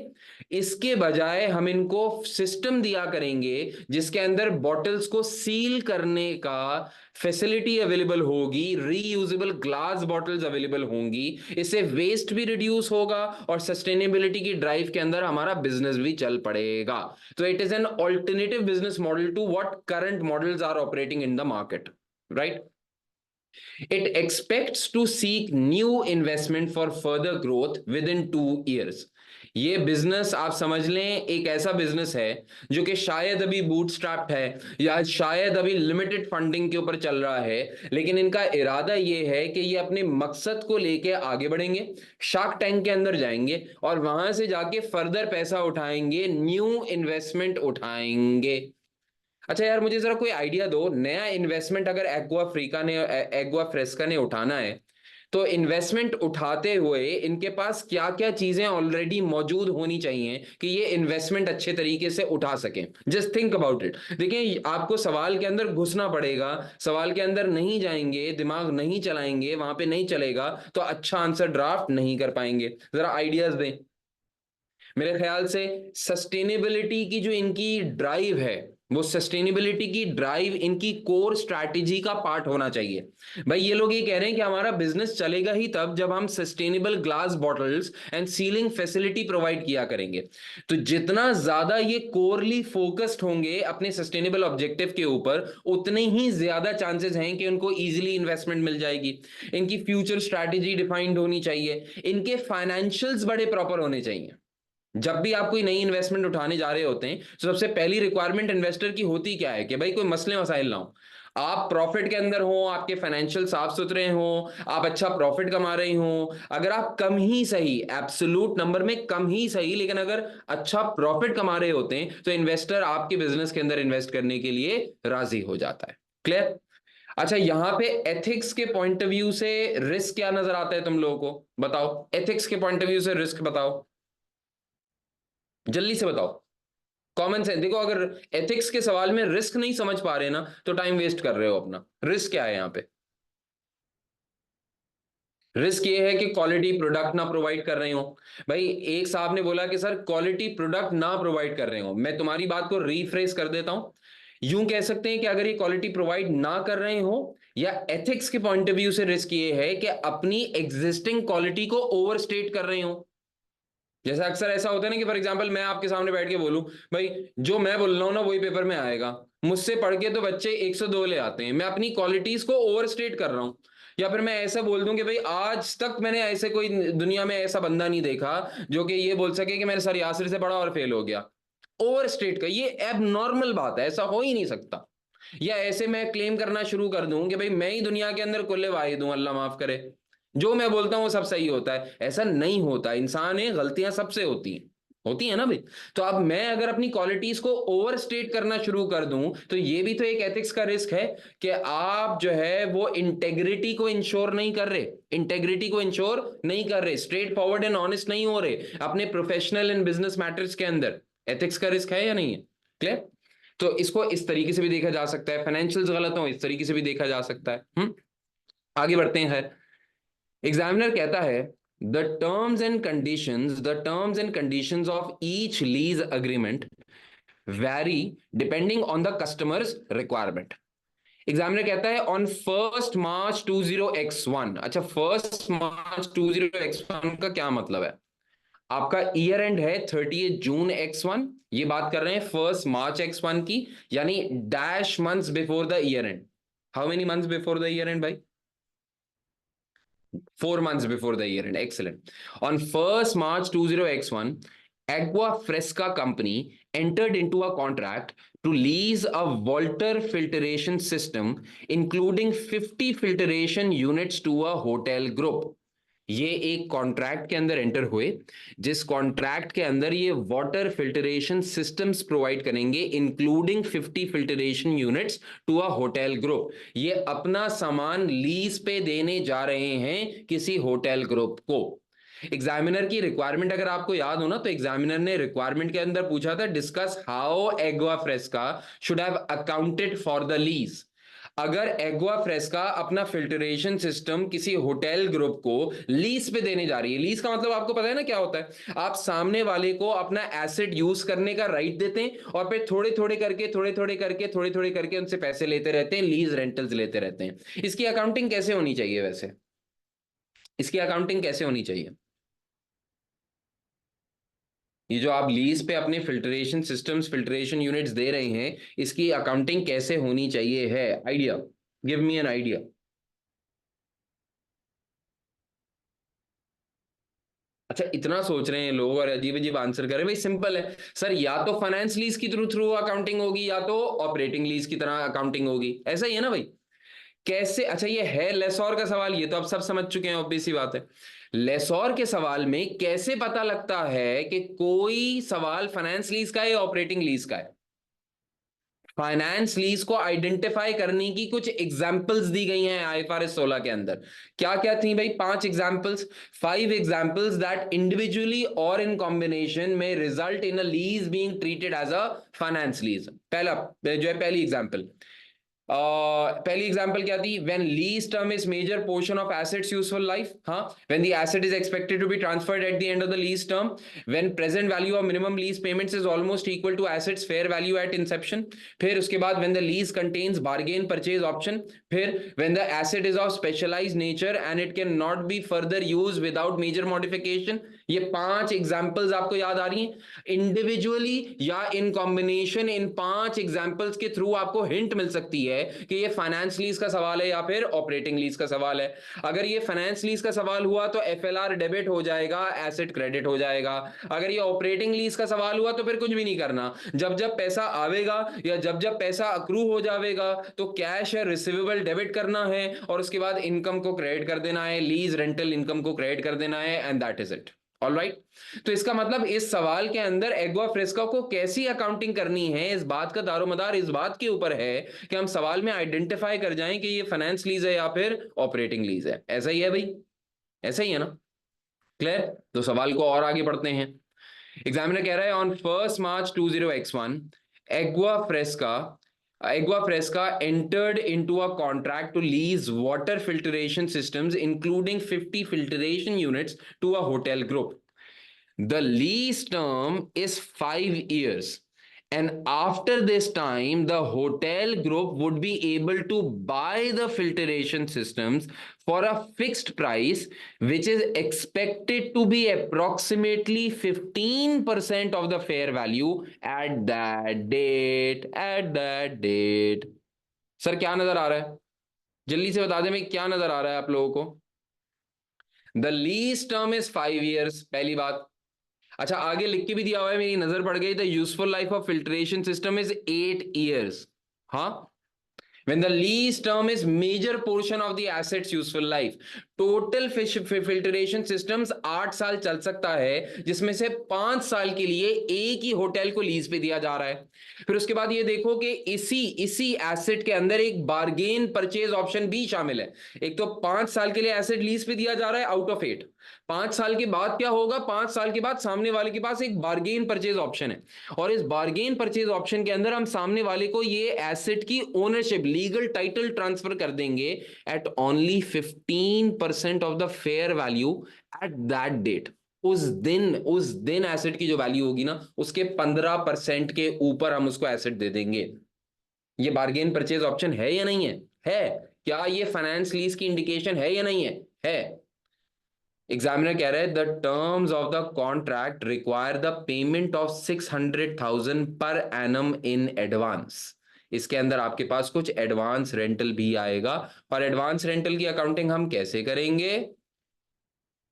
इसके बजाय हम इनको सिस्टम दिया करेंगे जिसके अंदर बॉटल्स को सील करने का फैसिलिटी अवेलेबल होगी, रीयूजेबल ग्लास बॉटल्स अवेलेबल होंगी। इससे वेस्ट भी रिड्यूस होगा और सस्टेनेबिलिटी की ड्राइव के अंदर हमारा बिजनेस भी चल पड़ेगा। तो it is an alternative business model to what current models are operating in the market, right? It expects to seek new investment for further growth within 2 years। ये बिजनेस आप समझ लें एक ऐसा बिजनेस है जो कि शायद अभी बूटस्ट्रैप्ड है या शायद अभी लिमिटेड फंडिंग के ऊपर चल रहा है, लेकिन इनका इरादा ये है कि ये अपने मकसद को लेके आगे बढ़ेंगे, शार्क टैंक के अंदर जाएंगे और वहां से जाके फर्दर पैसा उठाएंगे, न्यू इन्वेस्टमेंट उठाएंगे। अच्छा यार, मुझे जरा कोई आइडिया दो, नया इन्वेस्टमेंट अगर एक्वा फ्रेस्का ने उठाना है तो इन्वेस्टमेंट उठाते हुए इनके पास क्या क्या चीजें ऑलरेडी मौजूद होनी चाहिए कि ये इन्वेस्टमेंट अच्छे तरीके से उठा सकें। Just think about it. देखिए, आपको सवाल के अंदर घुसना पड़ेगा, सवाल के अंदर नहीं जाएंगे, दिमाग नहीं चलाएंगे, वहां पे नहीं चलेगा तो अच्छा आंसर ड्राफ्ट नहीं कर पाएंगे। जरा आइडियाज दें। मेरे ख्याल से सस्टेनेबिलिटी की जो इनकी ड्राइव है, वो सस्टेनेबिलिटी की ड्राइव इनकी कोर स्ट्रैटेजी का पार्ट होना चाहिए। भाई ये लोग ये कह रहे हैं कि हमारा बिजनेस चलेगा ही तब जब हम sustainable glass bottles and ceiling facility provide किया करेंगे। तो जितना ज्यादा ये कोरली फोकस्ड होंगे अपने सस्टेनेबल ऑब्जेक्टिव के ऊपर, उतने ही ज्यादा चांसेस हैं कि उनको इजीली इन्वेस्टमेंट मिल जाएगी। इनकी फ्यूचर स्ट्रैटेजी डिफाइंड होनी चाहिए, इनके फाइनेंशियल्स बड़े प्रॉपर होने चाहिए। जब भी आप कोई नई इन्वेस्टमेंट उठाने जा रहे होते हैं तो सबसे पहली रिक्वायरमेंट इन्वेस्टर की होती क्या है कि भाई कोई मसले मसाइल ना हो, आप प्रॉफिट के अंदर हो, आपके फाइनेंशियल साफ सुथरे हो, आप अच्छा प्रॉफिट कमा रहे हो। अगर आप कम ही सही, एब्सोल्यूट नंबर में कम ही सही, लेकिन अगर अच्छा प्रॉफिट कमा रहे होते हैं तो इन्वेस्टर आपके बिजनेस के अंदर इन्वेस्ट करने के लिए राजी हो जाता है। क्लियर? अच्छा, यहां पे एथिक्स के पॉइंट ऑफ व्यू से रिस्क क्या नजर आता है तुम लोगों को? बताओ, एथिक्स के पॉइंट ऑफ व्यू से रिस्क बताओ, जल्दी से बताओ। कॉमन सेंस देखो, अगर एथिक्स के सवाल में रिस्क नहीं समझ पा रहे ना तो टाइम वेस्ट कर रहे हो अपना। रिस्क क्या है यहां पे? रिस्क ये है कि क्वालिटी प्रोडक्ट ना प्रोवाइड कर रहे हो। भाई एक साहब ने बोला कि सर क्वालिटी प्रोडक्ट ना प्रोवाइड कर रहे हो, मैं तुम्हारी बात को रीफ्रेस कर देता हूं। यूं कह सकते हैं कि अगर ये क्वालिटी प्रोवाइड ना कर रहे हो, या एथिक्स के पॉइंट ऑफ व्यू से रिस्क ये है कि अपनी एग्जिस्टिंग क्वालिटी को ओवरस्टेट कर रहे हो। जैसा अक्सर ऐसा होता है ना कि फॉर एग्जांपल मैं आपके सामने बैठ के बोलूं, भाई जो मैं बोल रहा हूं ना वही पेपर में आएगा, मुझसे पढ़ के तो बच्चे 102 ले आते हैं, मैं अपनी क्वालिटीज को ओवरस्टेट कर रहा हूं। या फिर मैं ऐसा बोल दूं कि भाई आज तक मैंने ऐसे कोई दुनिया में ऐसा बंदा नहीं देखा जो कि ये बोल सके कि मैंने सर यासिर से पढ़ा और फेल हो गया। ओवरस्टेट का ये एब नॉर्मल बात है, ऐसा हो ही नहीं सकता। या ऐसे मैं क्लेम करना शुरू कर दूं कि भाई मैं ही दुनिया के अंदर कुल्ले वाहिद हूं, अल्लाह माफ करे, जो मैं बोलता हूँ वो सब सही होता है, ऐसा नहीं होता। इंसान है, गलतियां सबसे होती है ना भाई। तो अब मैं अगर अपनी क्वालिटीज को ओवर स्टेट करना शुरू कर दूं तो ये भी तो एक एथिक्स का रिस्क है कि आप जो है वो इंटेग्रिटी को इंश्योर नहीं कर रहे, इंटेग्रिटी को इंश्योर नहीं कर रहे, स्ट्रेट फॉरवर्ड एंड ऑनेस्ट नहीं हो रहे अपने प्रोफेशनल एंड बिजनेस मैटर्स के अंदर। एथिक्स का रिस्क है या नहीं है? क्लियर? तो इसको इस तरीके से भी देखा जा सकता है, फाइनेंशियल्स गलत हो इस तरीके से भी देखा जा सकता है। आगे बढ़ते हैं। एग्जामिनर कहता है the terms and conditions of each lease agreement vary depending on the customers requirement. Examiner कहता है ऑन 1 मार्च 20x1। अच्छा, 1 मार्च 20x1 का क्या मतलब है? आपका ईयर एंड है 30 जून x1, ये बात कर रहे हैं 1 मार्च x1 की, यानी dash months before the year and. How many months before the year and भाई? 4 months before the year end. Excellent. On 1st March 20x1, Agua Fresca Company entered into a contract to lease a Walter filtration system, including 50 filtration units to a hotel group. ये एक कॉन्ट्रैक्ट के अंदर एंटर हुए, जिस कॉन्ट्रैक्ट के अंदर ये वाटर फिल्टरेशन सिस्टम्स प्रोवाइड करेंगे, including 50 filtration units to a hotel group. ये अपना सामान लीज पे देने जा रहे हैं किसी होटल ग्रुप को। एग्जामिनर की रिक्वायरमेंट अगर आपको याद हो ना, तो एग्जामिनर ने रिक्वायरमेंट के अंदर पूछा था discuss how Agua Fresca should have accounted for the lease. अगर एग्वा फ्रेस्का अपना फिल्टरेशन सिस्टम किसी होटल ग्रुप को लीज पे देने जा रही है, लीज का मतलब आपको पता है ना क्या होता है? आप सामने वाले को अपना एसेट यूज करने का राइट देते हैं और फिर थोड़े थोड़े करके उनसे पैसे लेते रहते हैं, लीज रेंटल्स लेते रहते हैं। इसकी अकाउंटिंग कैसे होनी चाहिए वैसे? इसकी अकाउंटिंग कैसे होनी चाहिए? ये जो आप लीज पे अपने फिल्टरेशन सिस्टम्स, फिल्टरेशन यूनिट्स दे रहे हैं, इसकी अकाउंटिंग कैसे होनी चाहिए है? Idea, give me an idea. अच्छा, इतना सोच रहे हैं लोग और अजीब अजीब आंसर करें। भाई सिंपल है सर, या तो फाइनेंस लीज की थ्रू थ्रू अकाउंटिंग होगी या तो ऑपरेटिंग लीज की तरह अकाउंटिंग होगी, ऐसा ही है ना भाई? कैसे? अच्छा, ये है लेसोर का सवाल, ये तो आप सब समझ चुके हैं, ऑब्वियस सी बात है। लेसोर के सवाल में कैसे पता लगता है कि कोई सवाल फाइनेंस लीज का है या ऑपरेटिंग लीज का है? फाइनेंस लीज को आइडेंटिफाई करने की कुछ एग्जांपल्स दी गई हैं आईएफआरएस 16 के अंदर। क्या क्या थी भाई? 5 एग्जांपल्स, 5 एग्जांपल्स दैट इंडिविजुअली और इन कॉम्बिनेशन में result in a lease being treated as a finance lease. पहला जो है, पहली एग्जांपल, पहली एग्जांपल क्या थी? When lease term is major portion of assets useful life. हाँ, when the asset is expected to be transferred at the end of the lease term, when present value of minimum lease payments is almost equal to assets fair value at inception. फिर उसके बाद when the lease contains bargain purchase option. फिर when the asset is of specialised nature and it can not be further use without major modification. ये 5 एग्जांपल्स आपको याद आ रही हैं? इंडिविजुअली या इन कॉम्बिनेशन, इन 5 एग्जांपल्स के थ्रू आपको हिंट मिल सकती है कि ये फाइनेंस लीज का सवाल है या फिर ऑपरेटिंग लीज का सवाल है। अगर ये फाइनेंस लीज का सवाल हुआ तो एफएलआर डेबिट हो जाएगा, एसेट क्रेडिट हो जाएगा। अगर ये ऑपरेटिंग लीज का सवाल हुआ तो फिर कुछ भी नहीं करना, जब जब पैसा आवेगा या जब जब पैसा अक्रू हो जाएगा तो कैश है रिसीवेबल डेबिट करना है और उसके बाद इनकम को क्रेडिट कर देना है, लीज रेंटल इनकम को क्रेडिट कर देना है, and that is it. All right. तो इसका मतलब इस सवाल के अंदर एग्वा फ्रेस्का को कैसी अकाउंटिंग करनी है, इस बात का दारोमदार इस बात के ऊपर है कि हम सवाल में आइडेंटिफाई कर जाएं कि ये फाइनेंस लीज है या फिर ऑपरेटिंग लीज है। ऐसा ही है भाई, ऐसा ही है ना? क्लियर? तो सवाल को और आगे बढ़ते हैं। एग्जामिनर कह रहा है on 1 March 20x1, Agua Fresca Agua Fresca entered into a contract to lease water filtration systems, including 50 filtration units, to a hotel group. The lease term is 5 years, and after this time, the hotel group would be able to buy the filtration systems for a fixed price, which is expected to be approximately 15% of the fair value at that date. At that date. Sir क्या नजर आ रहा है? जल्दी से बता दें भाई, क्या नजर आ रहा है आप लोगों को? The lease term is 5 years, पहली बात। अच्छा, आगे लिख के भी दिया हुआ है, मेरी नजर पड़ गई, the useful life of filtration system is 8 years। हाँ, When the lease term is major portion of the asset's useful life. Total filtration systems 8 साल चल सकता है, जिसमें से 5 साल के लिए एक ही होटल को लीज पे दिया जा रहा है। फिर उसके बाद ये देखो कि इसी एसेट के अंदर एक बार्गेन परचेज ऑप्शन भी शामिल है। एक तो 5 साल के लिए एसेट लीज पे दिया जा रहा है आउट ऑफ 8। 5 साल के बाद क्या होगा, 5 साल के बाद सामने वाले के पास एक बार्गेन परचेज ऑप्शन है, और इस बार्गेन परचेज ऑप्शन के अंदर हम सामने वाले को ये एसेट की ओनरशिप, लीगल टाइटल ट्रांसफर कर देंगे at only 15% of the fair value at that date. उस दिन एसेट की जो वैल्यू होगी ना, उसके 15% के ऊपर हम उसको एसेट दे देंगे। ये बार्गेन परचेज ऑप्शन है या नहीं है? है। क्या ये फाइनेंस लीज की इंडिकेशन है या नहीं है? है। एग्जामिनर कह रहे हैं the terms of the contract require the payment of 600,000 per annum in advance. इसके अंदर आपके पास कुछ एडवांस रेंटल भी आएगा, और एडवांस रेंटल की अकाउंटिंग हम कैसे करेंगे?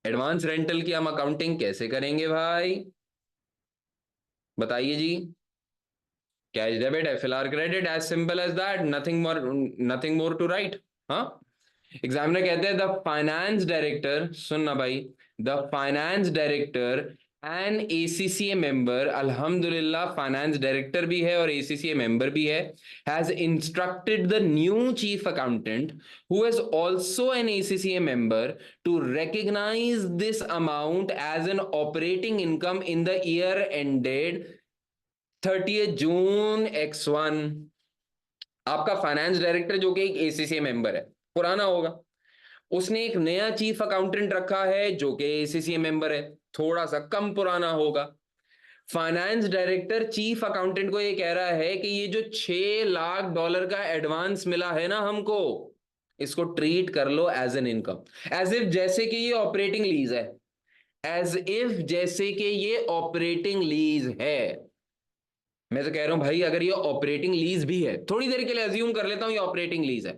एडवांस रेंटल की हम अकाउंटिंग कैसे करेंगे भाई, बताइए जी। Cash debit, FLR credit, as simple as that, nothing more to write. हाँ, एग्जामिनर कहते हैं द फाइनेंस डायरेक्टर, सुनना भाई, the finance director and ACCA member, अल्हम्दुलिल्लाह फाइनेंस डायरेक्टर भी है और एसीसीए मेंबर भी है, has instructed the new chief accountant who is also an ACCA member to recognize this amount as an operating income in the year ended 30th June X1। आपका फाइनेंस डायरेक्टर जो कि एक एसीसीए मेंबर है, पुराना होगा, उसने एक नया चीफ अकाउंटेंट रखा है जो कि एसीसीए मेंबर है, थोड़ा सा कम पुराना होगा। फाइनेंस डायरेक्टर चीफ अकाउंटेंट को ये कह रहा है कि ये जो $6 लाख का एडवांस मिला है ना हमको, इसको ट्रीट कर लो as an income, as if जैसे कि ये ऑपरेटिंग लीज है, एज इफ जैसे कि ये ऑपरेटिंग लीज है। मैं तो कह रहा हूं भाई, अगर ये ऑपरेटिंग लीज भी है, थोड़ी देर के लिए अज्यूम कर लेता हूं ये ऑपरेटिंग लीज है,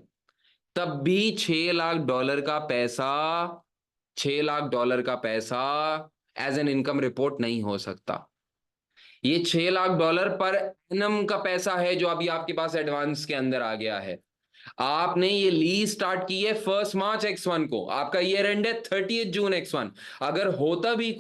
तब भी $6 लाख का पैसा, $6 लाख का पैसा एज एन इनकम रिपोर्ट नहीं हो सकता। ये $6 लाख पर एनम का पैसा है जो अभी आपके पास एडवांस के अंदर आ गया है। आपने ये लीज स्टार्ट की है 1 मार्च X1 को, आपका ईयर एंड है 30 जून X1। अगर होता भी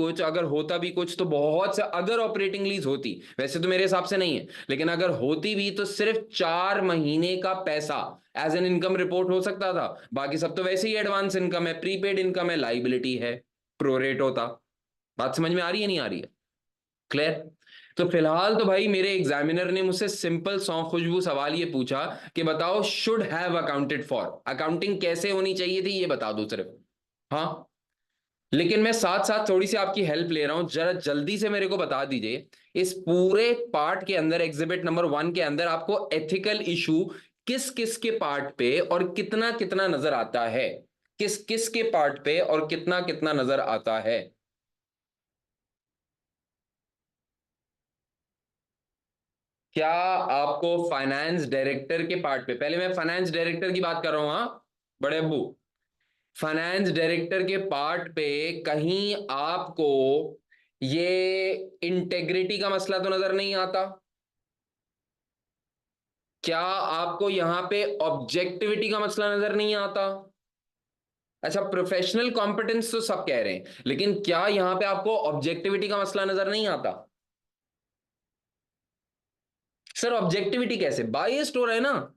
कुछ तो बहुत से, अगर ऑपरेटिंग लीज होती, वैसे तो मेरे हिसाब से नहीं है, लेकिन अगर होती भी तो सिर्फ 4 महीने का पैसा एज एन इनकम रिपोर्ट हो सकता था। बाकी सब तो वैसे ही एडवांस इनकम है, प्रीपेड इनकम है, लाइबिलिटी है, प्रोरेट होता। बात समझ में आ रही है नहीं आ रही है? क्लियर? तो फिलहाल तो भाई मेरे एग्जामिनर ने मुझसे सिंपल सौंफ खुशबू सवाल ये पूछा कि बताओ should have accounted for, accounting कैसे होनी चाहिए थी ये बता दो सिर्फ। हाँ, लेकिन मैं साथ साथ थोड़ी सी आपकी हेल्प ले रहा हूं, जरा जल्दी से मेरे को बता दीजिए, इस पूरे पार्ट के अंदर, एग्जिबिट नंबर 1 के अंदर आपको एथिकल इशू किस किस के पार्ट पे और कितना कितना नजर आता है? किस किस के पार्ट पे और कितना कितना नजर आता है? क्या आपको फाइनेंस डायरेक्टर के पार्ट पे, पहले मैं फाइनेंस डायरेक्टर की बात कर रहा हूं, हाँ बड़े अब्बू, फाइनेंस डायरेक्टर के पार्ट पे कहीं आपको ये इंटेग्रिटी का मसला तो नजर नहीं आता? क्या आपको यहां पे ऑब्जेक्टिविटी का मसला नजर नहीं आता? अच्छा, प्रोफेशनल कॉम्पिटेंस तो सब कह रहे हैं, लेकिन क्या यहां पे आपको ऑब्जेक्टिविटी का मसला नजर नहीं आता? सर ऑब्जेक्टिविटी कैसे, बायस्ड हो रहा है ना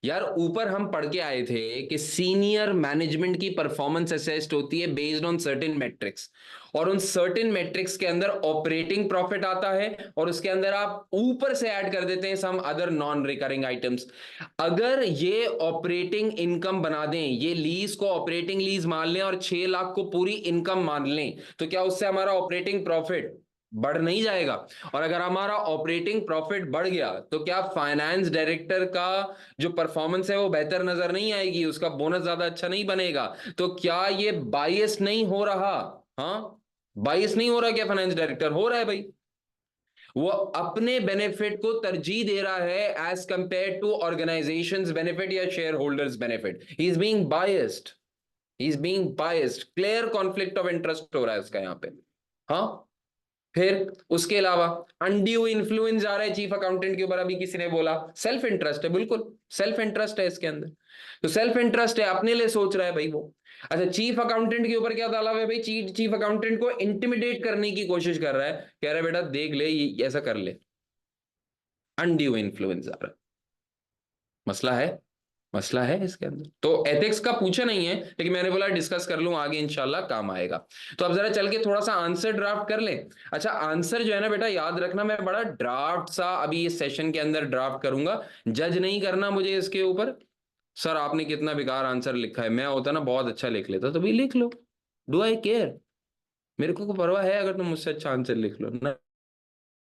यार। ऊपर हम पढ़ के आए थे कि सीनियर मैनेजमेंट की परफॉर्मेंस असेस्ड होती है बेस्ड ऑन सर्टेन मैट्रिक्स, और उन सर्टेन मैट्रिक्स के अंदर ऑपरेटिंग प्रॉफिट आता है, और उसके अंदर आप ऊपर से ऐड कर देते हैं some other non recurring items. अगर ये ऑपरेटिंग इनकम बना दें, ये लीज को ऑपरेटिंग लीज मान लें और 6 लाख को पूरी इनकम मान लें, तो क्या उससे हमारा ऑपरेटिंग प्रॉफिट बढ़ नहीं जाएगा? और अगर हमारा ऑपरेटिंग प्रॉफिट बढ़ गया तो क्या फाइनेंस डायरेक्टर का जो परफॉर्मेंस है वो बेहतर नजर नहीं आएगी, उसका बोनस ज्यादा अच्छा नहीं बनेगा? तो क्या ये बायस नहीं हो रहा? हाँ, बायस नहीं हो रहा क्या? फाइनेंस डायरेक्टर हो रहा है भाई, वो अपने बेनिफिट को तरजीह दे रहा है as compare to organisations benefit या share holders benefit. He is being biased, he is being biased, clear conflict of interest हो रहा है उसका यहां पे। हाँ, फिर उसके अलावा अनड्यू इन्फ्लुएंस आ रहा है चीफ अकाउंटेंट के ऊपर, अभी किसी ने बोला सेल्फ इंटरेस्ट है, बिल्कुल सेल्फ इंटरेस्ट है इसके अंदर, तो सेल्फ इंटरेस्ट है, अपने लिए सोच रहा है भाई वो। अच्छा, चीफ अकाउंटेंट के ऊपर क्या डाला हुआ है भाई, चीफ अकाउंटेंट को इंटिमिडेट करने की कोशिश कर रहा है, कह रहा है बेटा देख ले ये ऐसा कर ले, अनड्यू इन्फ्लुएंस आ रहा है, मसला है, मसला है इसके अंदर। तो एथिक्स का पूछा नहीं है, लेकिन मैंने बोला डिस्कस कर लूं, आगे इंशाल्लाह काम आएगा। तो अब जरा चल के थोड़ा सा आंसर ड्राफ्ट कर ले। अच्छा, आंसर जो है ना बेटा याद रखना, मैं बड़ा ड्राफ्ट सा अभी इस सेशन के अंदर ड्राफ्ट करूंगा, जज नहीं करना मुझे इसके ऊपर, सर आपने कितना बेकार आंसर लिखा है, मैं होता ना बहुत अच्छा लिख लेता, तो भी लिख लो, डू आई केयर, मेरे को परवाह है अगर तुम मुझसे अच्छा आंसर लिख लो ना,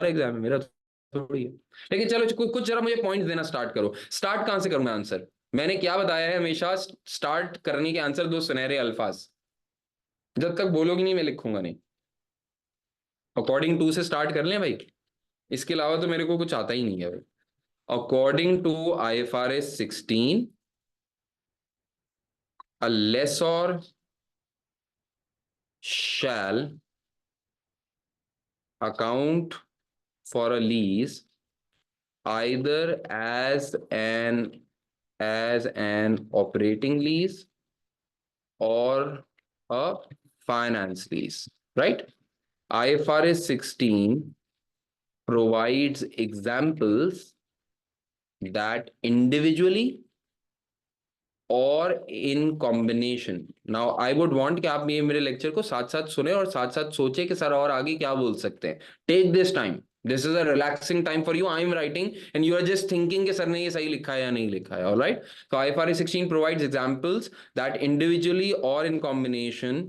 एग्जाम है मेरा थोड़ी है। लेकिन चलो कुछ जरा मुझे पॉइंट देना स्टार्ट करो, स्टार्ट कहां से करूं मैं आंसर, मैंने क्या बताया है, हमेशा स्टार्ट करने के आंसर दो सुनहरे अल्फाज, जब तक बोलोगी नहीं मैं लिखूंगा नहीं, अकॉर्डिंग टू से स्टार्ट कर लें भाई, इसके अलावा तो मेरे को कुछ आता ही नहीं है भाई। According to IFRS 16 a lessor shall account for a lease either as an operating lease or a finance lease, right? IFRS 16 provides examples that individually or in combination. Now, I would want कि आप ये मेरे लेक्चर को साथ साथ सुने और साथ साथ सोचे कि सर और आगे क्या बोल सकते हैं. Take this time. This is a relaxing time for you. I am writing and you are just thinking कि सर ने ये सही लिखा है या नहीं लिखा है. All right. So IFRS 16 provides examples that individually or in combination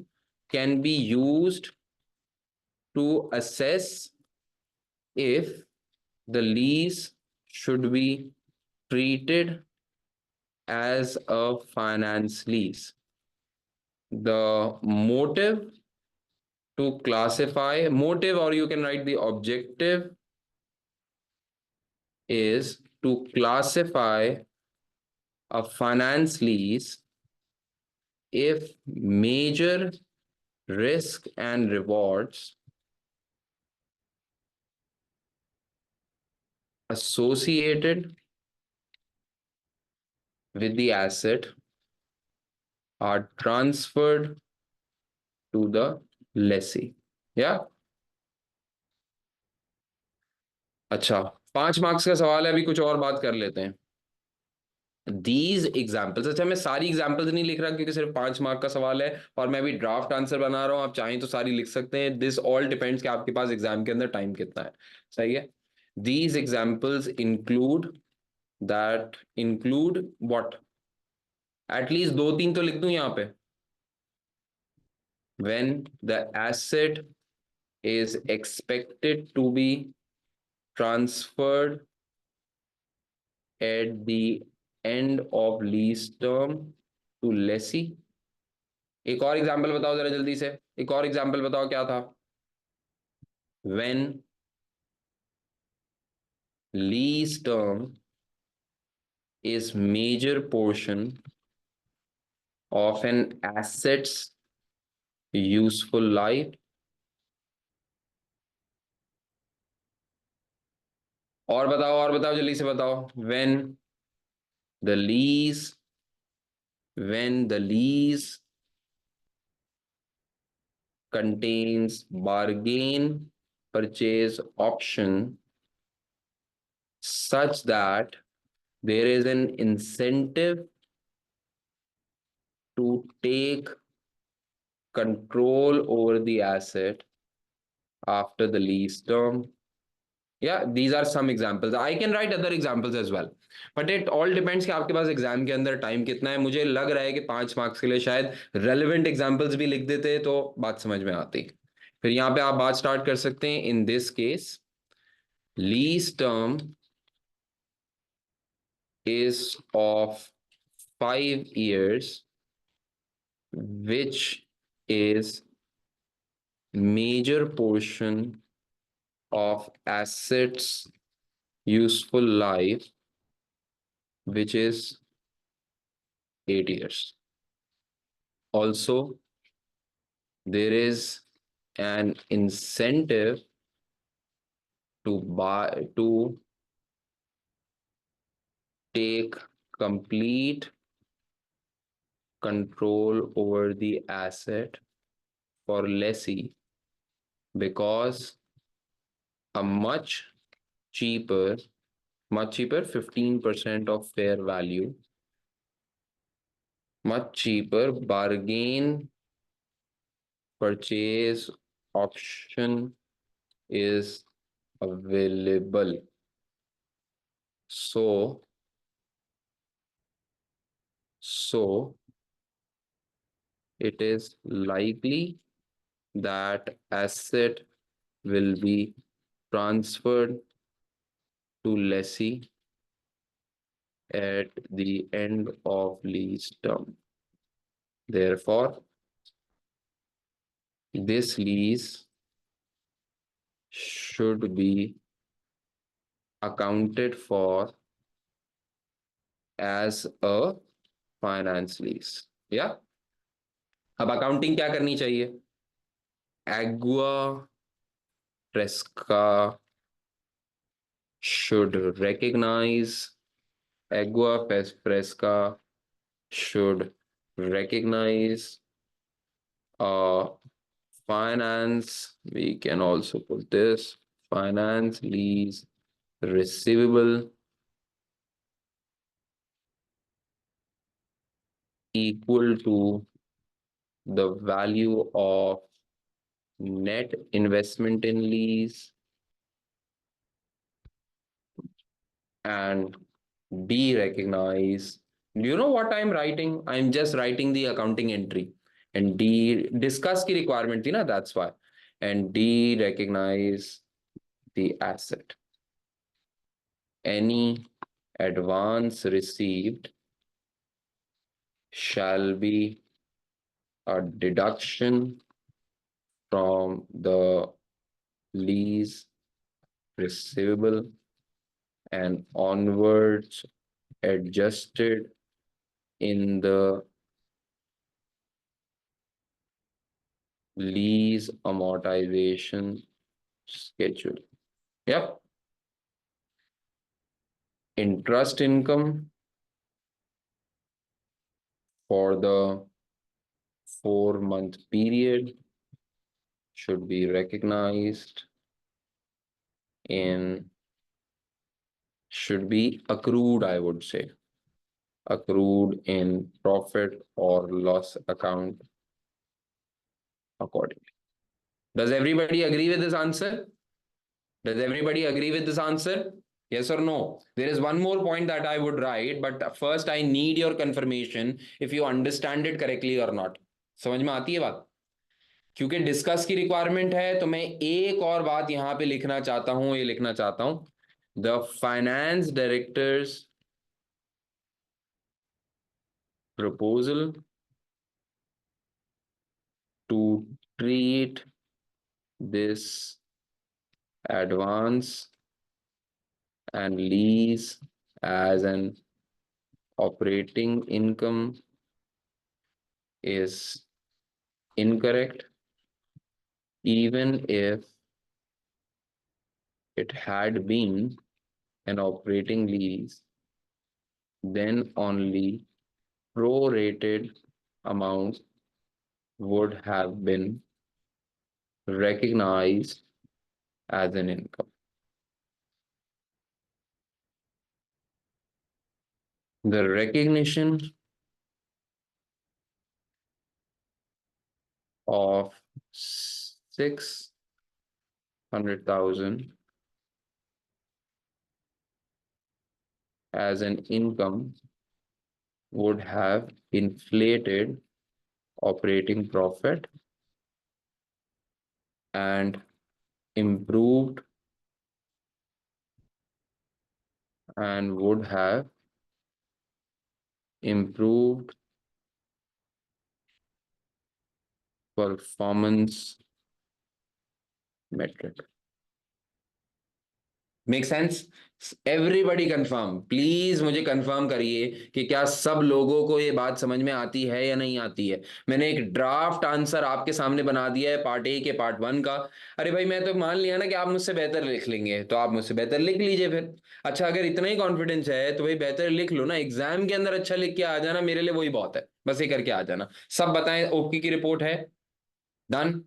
can be used to assess if the lease should be treated as a finance lease. The motive to classify, motive, or you can write the objective, is to classify a finance lease if major risk and rewards associated with the asset are transferred to the lessee. Yeah. अच्छा, 5 मार्क्स का सवाल है, अभी कुछ और बात कर लेते हैं। These examples, अच्छा मैं सारी एग्जाम्पल्स नहीं लिख रहा क्योंकि सिर्फ 5 मार्क का सवाल है और मैं भी ड्राफ्ट आंसर बना रहा हूं, आप चाहें तो सारी लिख सकते हैं, दिस ऑल डिपेंड्स कि आपके पास एग्जाम के अंदर टाइम कितना है, सही है। These examples include what, at least 2-3 तो लिख दूं यहाँ पे, when the asset is expected to be transferred at the end of lease term to lessee. एक और एग्जांपल बताओ जरा जल्दी से, एक और एग्जांपल बताओ क्या था, when lease term is major portion of an asset's useful life. और बताओ जल्दी से बताओ, the lease when the lease contains bargain purchase option such that there is an incentive to take control over the asset after the lease term. Yeah, these are some examples. I can write other examples as well, but it all depends कि आपके पास एग्जाम के अंदर टाइम कितना है। मुझे लग रहा है कि 5 मार्क्स के लिए शायद रेलेवेंट एग्जाम्पल्स भी लिख देते तो बात समझ में आती। फिर यहाँ पे आप बात स्टार्ट कर सकते हैं, in this case lease term is of 5 years, which is major portion of assets useful life, which is 8 years. Also, there is an incentive to take complete control over the asset for lessee because a cheaper, much cheaper, 15% of fair value, much cheaper bargain purchase option is available. So it is likely that asset will be transferred to lessee at the end of lease term. Therefore, this lease should be accounted for as a finance lease. Yeah. अब अकाउंटिंग क्या करनी चाहिए? Agua Fresca should recognize Agua Fresca should recognize finance. We can also put this finance lease receivable equal to the value of net investment in lease and de-recognize. Do you know what I'm writing? I'm just writing the accounting entry and discuss the requirement, that's why. And de-recognize the asset. Any advance received shall be a deduction from the lease receivable and onwards adjusted in the lease amortization schedule. Yep. Interest income for the 4-month period should be recognized should be accrued, I would say, accrued in profit or loss account accordingly. Does everybody agree with this answer? Does everybody agree with this answer? Yes or no? There is one more point that I would write, but first I need your confirmation if you understand it correctly or not. समझ में आती है बात? क्योंकि डिस्कस की रिक्वायरमेंट है तो मैं एक और बात यहां पे लिखना चाहता हूं, ये लिखना चाहता हूं, the finance directors proposal to treat this advance and lease as an operating income is incorrect, even if it had been an operating lease, then only prorated amount would have been recognized as an income. The recognition of 600,000 as an income would have inflated operating profit and improved and would have improved performance metric. Make sense? Everybody confirm, please मुझे कंफर्म करिए कि क्या सब लोगों को ये बात समझ में आती है या नहीं आती है। मैंने एक ड्राफ्ट आंसर आपके सामने बना दिया है पार्ट ए के पार्ट वन का। अरे भाई मैं तो मान लिया ना कि आप मुझसे बेहतर लिख लेंगे, तो आप मुझसे बेहतर लिख लीजिए फिर। अच्छा, अगर इतना ही कॉन्फिडेंस है तो भाई बेहतर लिख लो ना, एग्जाम के अंदर अच्छा लिख के आ जाना, मेरे लिए वही बहुत है, बस ये करके आ जाना। सब बताएं, ओके की रिपोर्ट है? डन।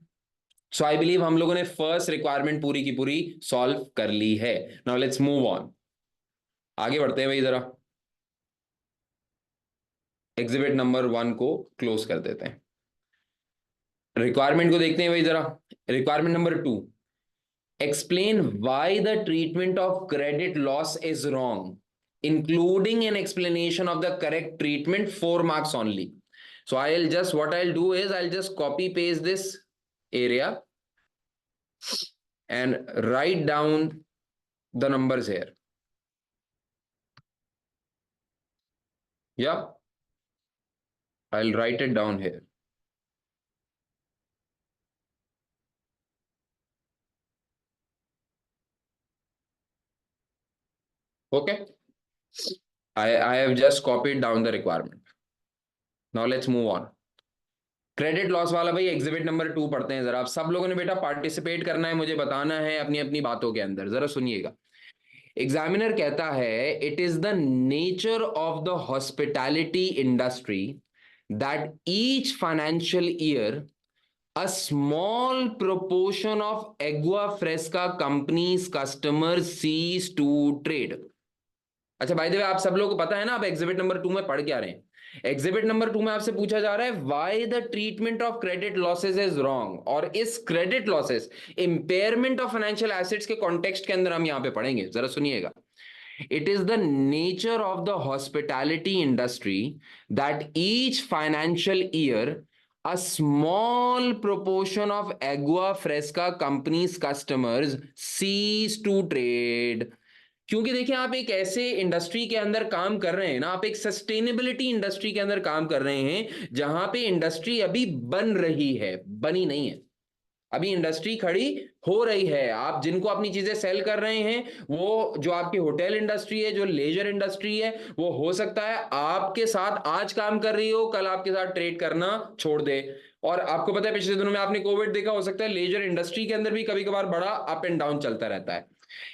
सो आई बिलीव हम लोगों ने फर्स्ट रिक्वायरमेंट पूरी की पूरी सॉल्व कर ली है। नाउ लेट्स मूव ऑन, आगे बढ़ते हैं भाई जरा। एग्जिबिट नंबर वन को क्लोज कर देते हैं, रिक्वायरमेंट को देखते हैं भाई जरा। Requirement number two, explain why the treatment of credit loss is wrong, including an explanation of the correct treatment, 4 marks only. So I'll just, what I'll do is I'll just copy paste this area and write down the numbers here. Yeah, I'll write it down here. Okay, I have just copied down the requirement. Now let's move on. Credit loss वाला भाई एग्जिबिट नंबर 2 पढ़ते हैं जरा। आप सब लोगों ने बेटा पार्टिसिपेट करना है, मुझे बताना है अपनी अपनी बातों के अंदर, जरा सुनिएगा। एग्जामिनर कहता है it is the nature of the hospitality industry that each financial year a small proportion of Agua Fresca companies customers cease to trade. अच्छा भाई देव, आप सब लोगों को पता है ना आप एग्जिबिट नंबर 2 में पढ़ क्या रहे हैं। एग्जिबिट नंबर 2 में आपसे पूछा जा रहा है why the treatment of credit losses is wrong, और इस credit losses impairment of financial assets के कॉन्टेक्स्ट के अंदर हम यहां पे पढ़ेंगे, जरा सुनिएगा। It is the nature of the hospitality industry that each financial year a small proportion of Agua Fresca companies customers cease to trade. क्योंकि देखिए आप एक ऐसे इंडस्ट्री के अंदर काम कर रहे हैं ना, आप एक सस्टेनेबिलिटी इंडस्ट्री के अंदर काम कर रहे हैं जहां पे इंडस्ट्री अभी बन रही है, बनी नहीं है। अभी इंडस्ट्री खड़ी हो रही है। आप जिनको अपनी चीजें सेल कर रहे हैं, वो जो आपकी होटल इंडस्ट्री है, जो लेजर इंडस्ट्री है, वो हो सकता है आपके साथ आज काम कर रही हो, कल आपके साथ ट्रेड करना छोड़ दे। और आपको पता है पिछले दिनों में आपने कोविड देखा, हो सकता है लेजर इंडस्ट्री के अंदर भी कभी कभार बड़ा अप एंड डाउन चलता रहता है।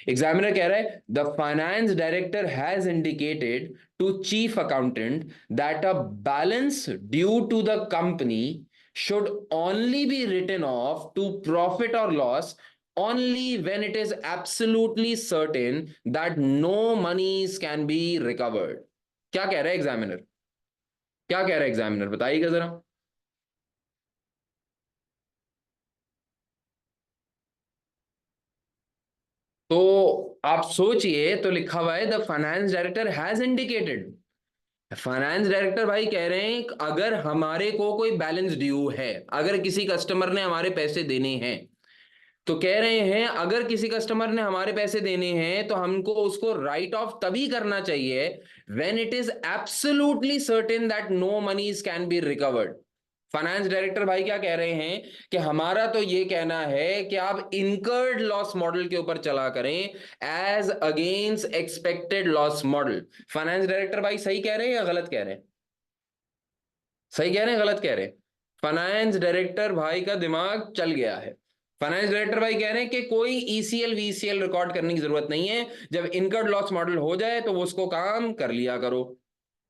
एग्जामिनर कह रहा है the finance director has indicated to chief accountant that a balance due to the company should only be written off to profit or loss only when it is absolutely certain that no monies can be recovered. क्या कह रहा है एग्जामिनर? क्या कह रहा है एग्जामिनर, बताइएगा जरा। तो आप सोचिए, तो लिखा हुआ है the finance director has indicated. Finance director भाई कह रहे हैं अगर हमारे को कोई बैलेंस ड्यू है, अगर किसी कस्टमर ने हमारे पैसे देने हैं, तो कह रहे हैं अगर किसी कस्टमर ने हमारे पैसे देने हैं तो हमको उसको राइट ऑफ तभी करना चाहिए when it is absolutely certain that no monies can be recovered. Finance director भाई क्या कह रहे हैं कि हमारा तो ये कहना है कि आप इनकर्ड लॉस मॉडल के ऊपर चला करें as against expected loss model. Finance director भाई सही कह रहे हैं या गलत कह रहे हैं? सही कह रहे हैं गलत कह रहे हैं? फाइनेंस डायरेक्टर भाई का दिमाग चल गया है। फाइनेंस डायरेक्टर भाई कह रहे हैं कि कोई ईसीएल वीसीएल रिकॉर्ड करने की जरूरत नहीं है, जब इनकर्ड लॉस मॉडल हो जाए तो वो उसको काम कर लिया करो।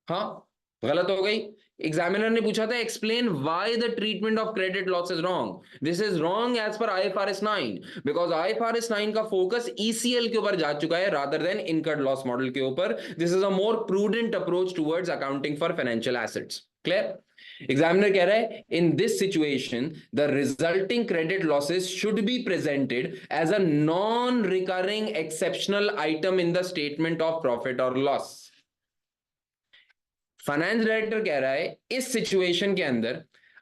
हाँ, गलत हो गई। एग्जामिनर ने पूछा था explain why the treatment of credit loss is wrong. This is wrong as per IFRS 9 because IFRS 9 का फोकस ईसीएल के ऊपर जा चुका है rather than incurred loss model के ऊपर। This is a more prudent approach towards accounting for financial assets. Clear? Examiner कह रहा है in this situation the resulting credit losses should be presented as a non recurring exceptional item in the statement of profit और लॉस। फाइनेंस डायरेक्टर कह रहा है इस सिचुएशन के अंदर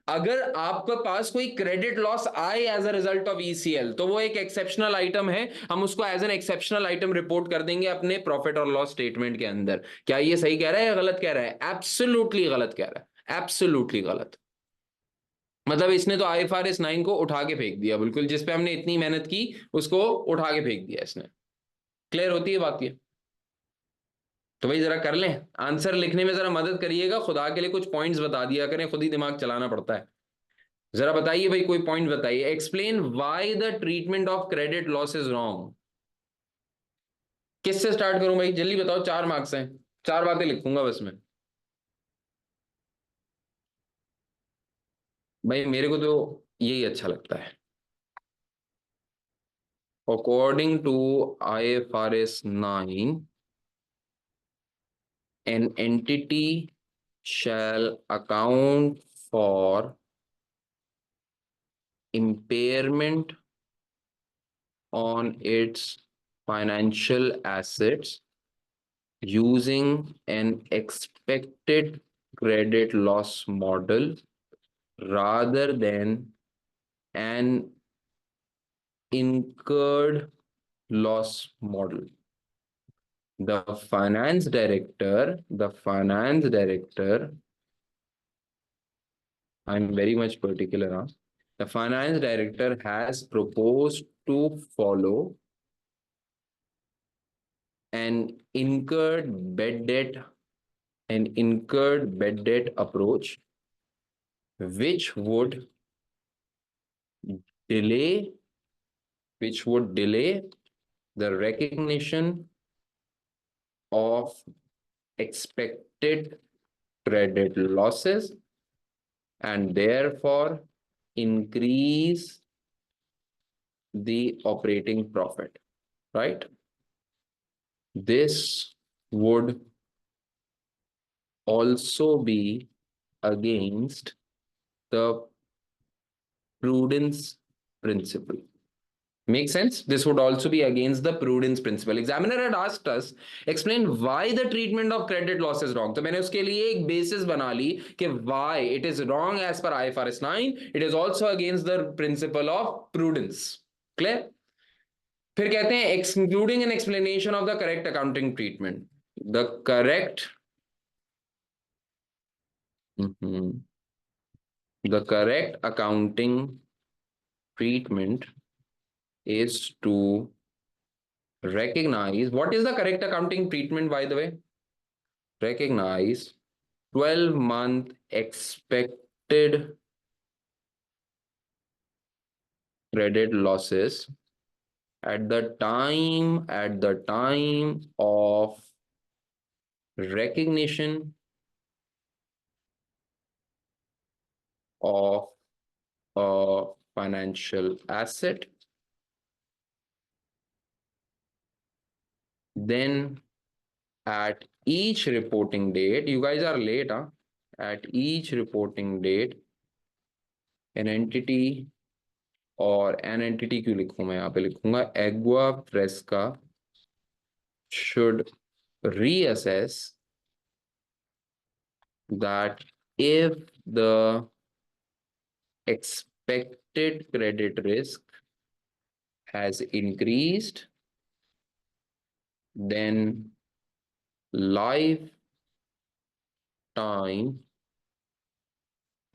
अगर आपके पास कोई क्रेडिट लॉस आए as a result of ECL तो वो एक एक्सेप्शनल आइटम है, हम उसको as an exceptional item report कर देंगे अपने प्रॉफिट और लॉस स्टेटमेंट के अंदर। क्या ये सही कह रहा है या गलत कह रहा है? एब्सोल्युटली गलत कह रहा है, एब्सोल्युटली गलत। मतलब इसने तो आईएफआरएस 9 को उठा के फेंक दिया, बिल्कुल जिस पे हमने इतनी मेहनत की उसको उठा के फेंक दिया इसने। क्लियर होती है बात ये? तो भाई जरा कर लें, आंसर लिखने में जरा मदद करिएगा, खुदा के लिए कुछ पॉइंट्स बता दिया करें, खुद ही दिमाग चलाना पड़ता है। जरा बताइए भाई, कोई पॉइंट बताइए। Explain why the treatment of credit loss is wrong. किससे स्टार्ट करूं भाई, जल्दी बताओ, 4 मार्क्स हैं, 4 बातें लिखूंगा बस मैं। भाई मेरे को तो यही अच्छा लगता है। According to IFRS 9, an entity shall account for impairment on its financial assets using an expected credit loss model rather than an incurred loss model. The finance director, I'm very much particular, huh? The finance director has proposed to follow an incurred bad debt approach, which would delay the recognition of expected credit losses and therefore increase the operating profit, right? This would also be against the prudence principle. Make sense? This would also be against the prudence principle. Examiner had asked us, explain why the treatment of credit loss is wrong. तो मैंने उसके लिए एक basis बना ली कि why it is wrong as per IFRS 9. It is also against the principle of prudence. Clear? फिर कहते हैं excluding an explanation of the correct accounting treatment. The correct accounting treatment is to recognize, what is the correct accounting treatment, by the way? Recognize 12-month expected credit losses at the time of recognition of a financial asset, then at each reporting date, you guys are late, huh? At each reporting date, an entity, और an entity क्यों लिखूं मैं, यहाँ पे लिखूंगा Equa Fresca should reassess that if the expected credit risk has increased, then lifetime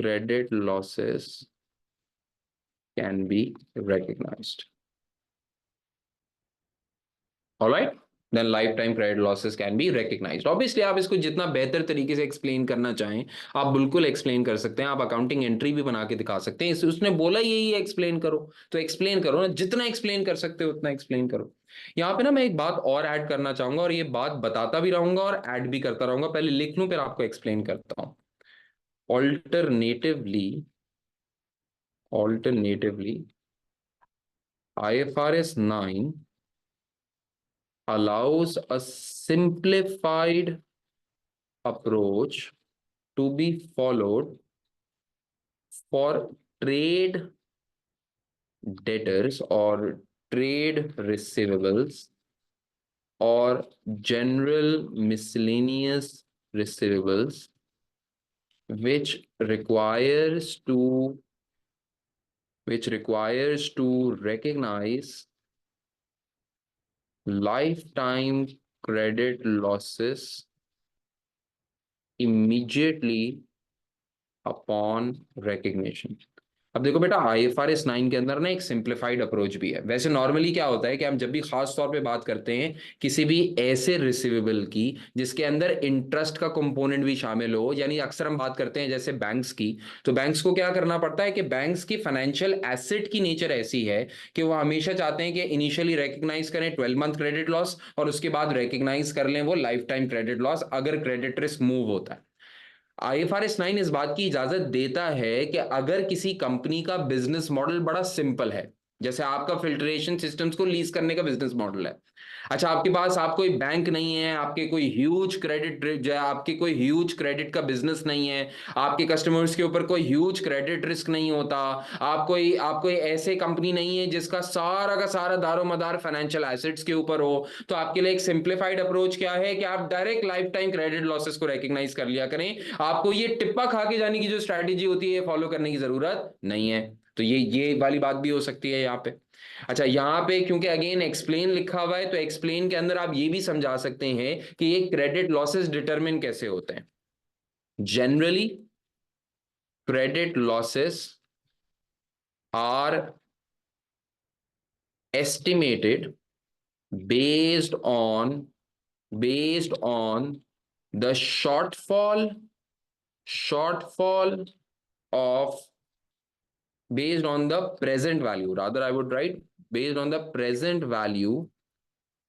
credit losses can be recognized. All right? Then lifetime credit losses can be recognized. Obviously, आप इसको जितना बेहतर तरीके से एक्सप्लेन करना चाहें, आप बिल्कुल एक्सप्लेन कर सकते हैं। आप अकाउंटिंग एंट्री भी बना के दिखा सकते हैं। उसने बोला यही है एक्सप्लेन करो, तो एक्सप्लेन करो ना, जितना एक्सप्लेन कर सकते हो उतना एक्सप्लेन करो। यहाँ पे ना मैं एक बात और ऐड करना चाहूंगा, और ये बात बताता भी रहूंगा और ऐड भी करता रहूंगा। पहले लिख लूं, फिर आपको एक्सप्लेन करता हूं। Alternatively, IFRS 9 allows a simplified approach to be followed for trade debtors or trade receivables or general miscellaneous receivables, which requires to recognize lifetime credit losses immediately upon recognition. अब देखो बेटा, IFRS 9 के अंदर ना एक सिंप्लीफाइड अप्रोच भी है। वैसे नॉर्मली क्या होता है कि हम जब भी खास तौर पे बात करते हैं किसी भी ऐसे रिसीवेबल की जिसके अंदर इंटरेस्ट का कंपोनेंट भी शामिल हो, यानी अक्सर हम बात करते हैं जैसे बैंक्स की, तो बैंक्स को क्या करना पड़ता है कि बैंक्स की फाइनेंशियल एसेट की नेचर ऐसी है कि वो हमेशा चाहते हैं कि इनिशियली रिकग्नाइज करें 12 मंथ क्रेडिट लॉस, और उसके बाद रिकग्नाइज कर लें वो लाइफ टाइम क्रेडिट लॉस अगर क्रेडिट रिस्क मूव होता है। IFRS 9 इस बात की इजाजत देता है कि अगर किसी कंपनी का बिजनेस मॉडल बड़ा सिंपल है, जैसे आपका फिल्ट्रेशन सिस्टम्स को लीज करने का बिजनेस मॉडल है, अच्छा आपके पास, आप कोई बैंक नहीं है, आपके कोई ह्यूज क्रेडिट जो है, आपके कोई ह्यूज क्रेडिट का बिजनेस नहीं है, आपके कस्टमर्स के ऊपर कोई ह्यूज क्रेडिट रिस्क नहीं होता, आप कोई ऐसे कंपनी नहीं है जिसका सारा का सारा दारोमदार फाइनेंशियल एसेट्स के ऊपर हो, तो आपके लिए एक सिंप्लीफाइड अप्रोच क्या है कि आप direct life time credit losses को रिकग्नाइज कर लिया करें। आपको ये टिप्पा खा के जाने की जो स्ट्रैटेजी होती है फॉलो करने की जरूरत नहीं है। तो ये वाली बात भी हो सकती है यहाँ पे। अच्छा, यहाँ पे क्योंकि अगेन एक्सप्लेन लिखा हुआ है, तो एक्सप्लेन के अंदर आप ये भी समझा सकते हैं कि ये क्रेडिट लॉसेस डिटरमिन कैसे होते हैं। Generally credit losses are estimated based on the shortfall of based on the present value, rather I would write based on the present value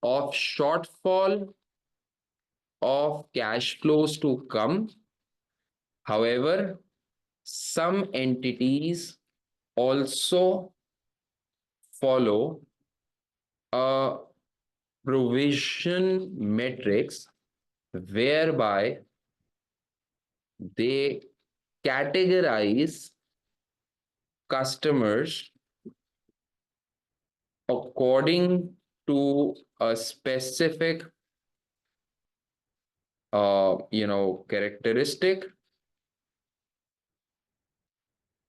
of shortfall of cash flows to come. However, some entities also follow a provision metrics whereby they categorize customers according to a specific characteristic,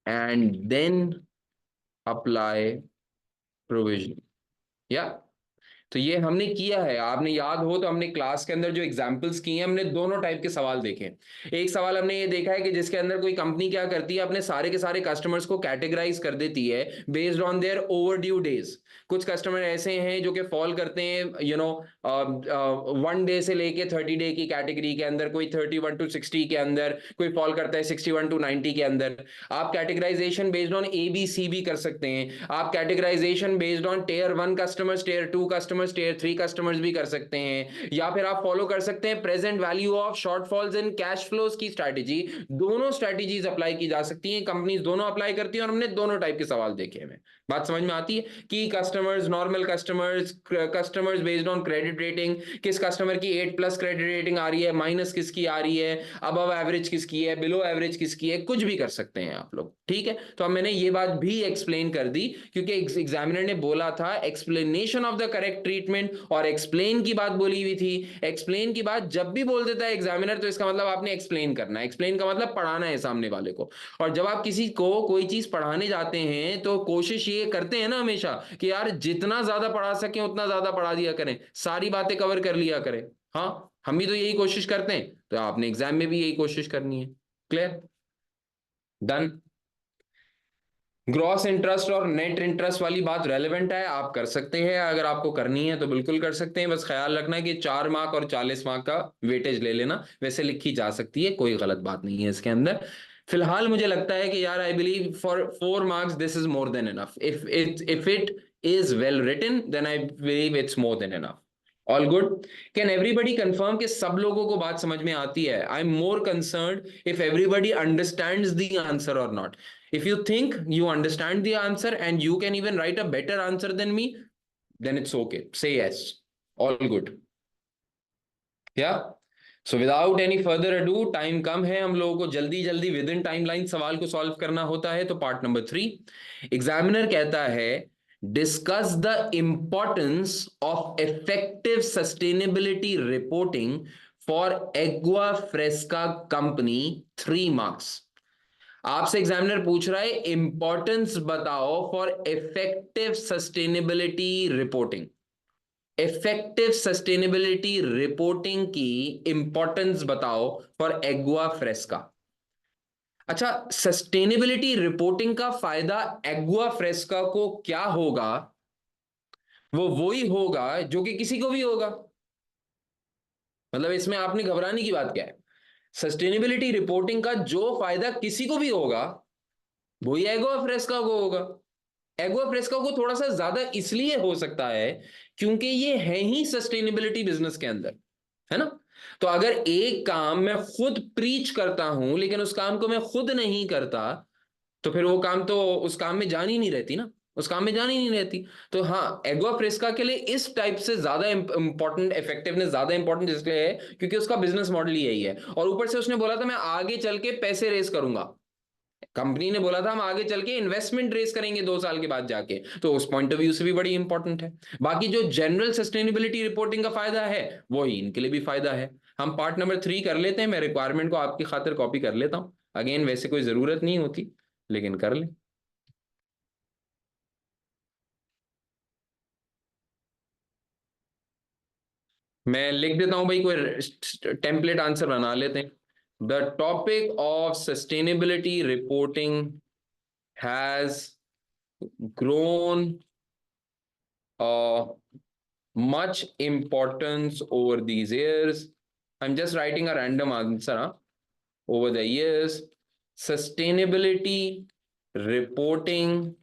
and then apply provision. Yeah. तो ये हमने किया है, आपने याद हो तो हमने क्लास के अंदर जो एग्जाम्पल्स किए हैं, हमने दोनों टाइप के सवाल देखे। एक सवाल हमने ये देखा है कि जिसके अंदर कोई कंपनी क्या करती है, अपने सारे के सारे कस्टमर्स को कैटेगराइज कर देती है based on their over due days. कुछ कस्टमर ऐसे हैं जो कि फॉल करते हैं 1 डे से लेके 30 डे की कैटेगरी के अंदर, कोई 31 to 60 के अंदर, कोई फॉल करता है 61 to 90 के अंदर। आप कैटेगराइजेशन बेस्ड ऑन ABC भी कर सकते हैं, आप categorisation based on Tier 1 customers, Tier 2 customers, Tier 3 customers भी कर सकते हैं, या फिर आप फॉलो कर सकते हैं present value of shortfalls in cash flows की स्ट्रैटेजी। दोनों स्ट्रैटेजीज अप्लाई की जा सकती हैं, कंपनीज दोनों अप्लाई करती हैं, और हमने दोनों टाइप के सवाल देखे हैं। बात समझ में आती है कि customers, normal customers, customers based on credit rating, किस कस्टमर की 8+ क्रेडिट रेटिंग आ रही है, माइनस किसकी आ रही है, अबव एवरेज किसकी है, बिलो एवरेज किसकी है, कुछ भी कर सकते हैं आप लोग। ठीक है, तो अब मैंने ये बात भी एक्सप्लेन कर दी, क्योंकि एग्जामिनर ने बोला था explanation of the correct treatment, और एक्सप्लेन की बात बोली हुई थी। एक्सप्लेन की बात जब भी बोल देता है एग्जामिनर, तो इसका मतलब आपने एक्सप्लेन करना है। एक्सप्लेन का मतलब पढ़ाना है सामने वाले को। और जब आप किसी को कोई चीज पढ़ाने जाते हैं तो कोशिश ये करते हैं ना हमेशा कि यार जितना ज्यादा पढ़ा सके उतना ज्यादा पढ़ा दिया करें, सारी बातें कवर कर लिया करें। हाँ, हम भी तो यही कोशिश करते हैं, तो आपने एग्जाम में भी यही कोशिश करनी है। क्लियर? डन। ग्रॉस इंटरेस्ट और नेट इंटरेस्ट वाली बात रेलेवेंट है, आप कर सकते हैं, अगर आपको करनी है तो बिल्कुल कर सकते हैं। बस ख्याल रखना कि 4 मार्क और 40 मार्क का वेटेज ले लेना, वैसे लिखी जा सकती है, कोई गलत बात नहीं है इसके अंदर। फिलहाल मुझे लगता है कि यार I believe for 4 marks this is more than enough. If it is well written then I believe it's more than enough. All good. Can everybody confirm कि सब लोगों को बात समझ में आती है? I am more concerned if everybody understands the answer और not. If you think you understand the answer and you can even write a better answer than me, then it's okay. Say yes. All good. Yeah. So without any further ado, time कम है, हम लोगों को जल्दी जल्दी विद इन टाइमलाइन सवाल को सॉल्व करना होता है। तो पार्ट नंबर 3, एग्जामिनर कहता है discuss the importance of effective sustainability reporting for aqua फ्रेस्का company. 3 marks. आपसे एग्जामिनर पूछ रहा है इंपॉर्टेंस बताओ for effective sustainability reporting. Effective sustainability reporting की इंपॉर्टेंस बताओ फॉर एक्वा फ्रेस्का। अच्छा, सस्टेनेबिलिटी रिपोर्टिंग का फायदा एग्वा फ्रेस्का को क्या होगा? वो वही होगा जो कि किसी को भी होगा। मतलब इसमें आपने घबराने की बात क्या है? सस्टेनेबिलिटी रिपोर्टिंग का जो फायदा किसी को भी होगा वही एग्वा फ्रेस्का को होगा। एग्वा फ्रेस्का को थोड़ा सा ज्यादा इसलिए हो सकता है क्योंकि ये है ही सस्टेनेबिलिटी बिजनेस के अंदर, है ना? तो अगर एक काम मैं खुद प्रीच करता हूं लेकिन उस काम को मैं खुद नहीं करता, तो फिर वो काम तो उस काम में जान ही नहीं रहती ना, उस काम में जान ही नहीं रहती। तो हाँ, एग्वा फ्रेस्का के लिए इस टाइप से ज्यादा इंपॉर्टेंट, इफेक्टिवनेस ज्यादा इंपॉर्टेंट इसलिए है क्योंकि उसका बिजनेस मॉडल ही यही है। और ऊपर से उसने बोला था मैं आगे चल के पैसे रेस करूंगा। कंपनी ने बोला था हम आगे चल के इन्वेस्टमेंट रेस करेंगे 2 साल के बाद जाके, तो उस पॉइंट ऑफ व्यू से भी बड़ी इंपॉर्टेंट है। बाकी जो जनरल सस्टेनेबिलिटी रिपोर्टिंग का फायदा है वही इनके लिए भी फायदा है। हम पार्ट नंबर 3 कर लेते हैं, मैं रिक्वायरमेंट को आपकी खातिर कॉपी कर लेता हूं। अगेन वैसे कोई जरूरत नहीं होती लेकिन कर ले। मैं लिख देता हूं भाई, कोई टेम्पलेट आंसर बना लेते हैं। The topic of sustainability reporting has grown much importance over these years. I'm just writing a random answer. Huh? Over the years, sustainability reporting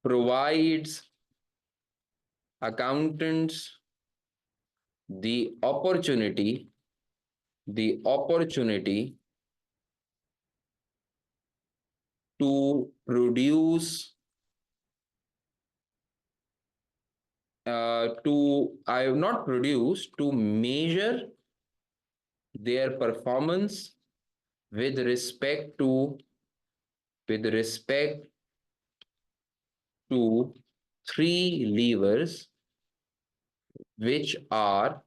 provides accountants the opportunity to produce to I have not produced to measure their performance with respect to with respect to three levers which are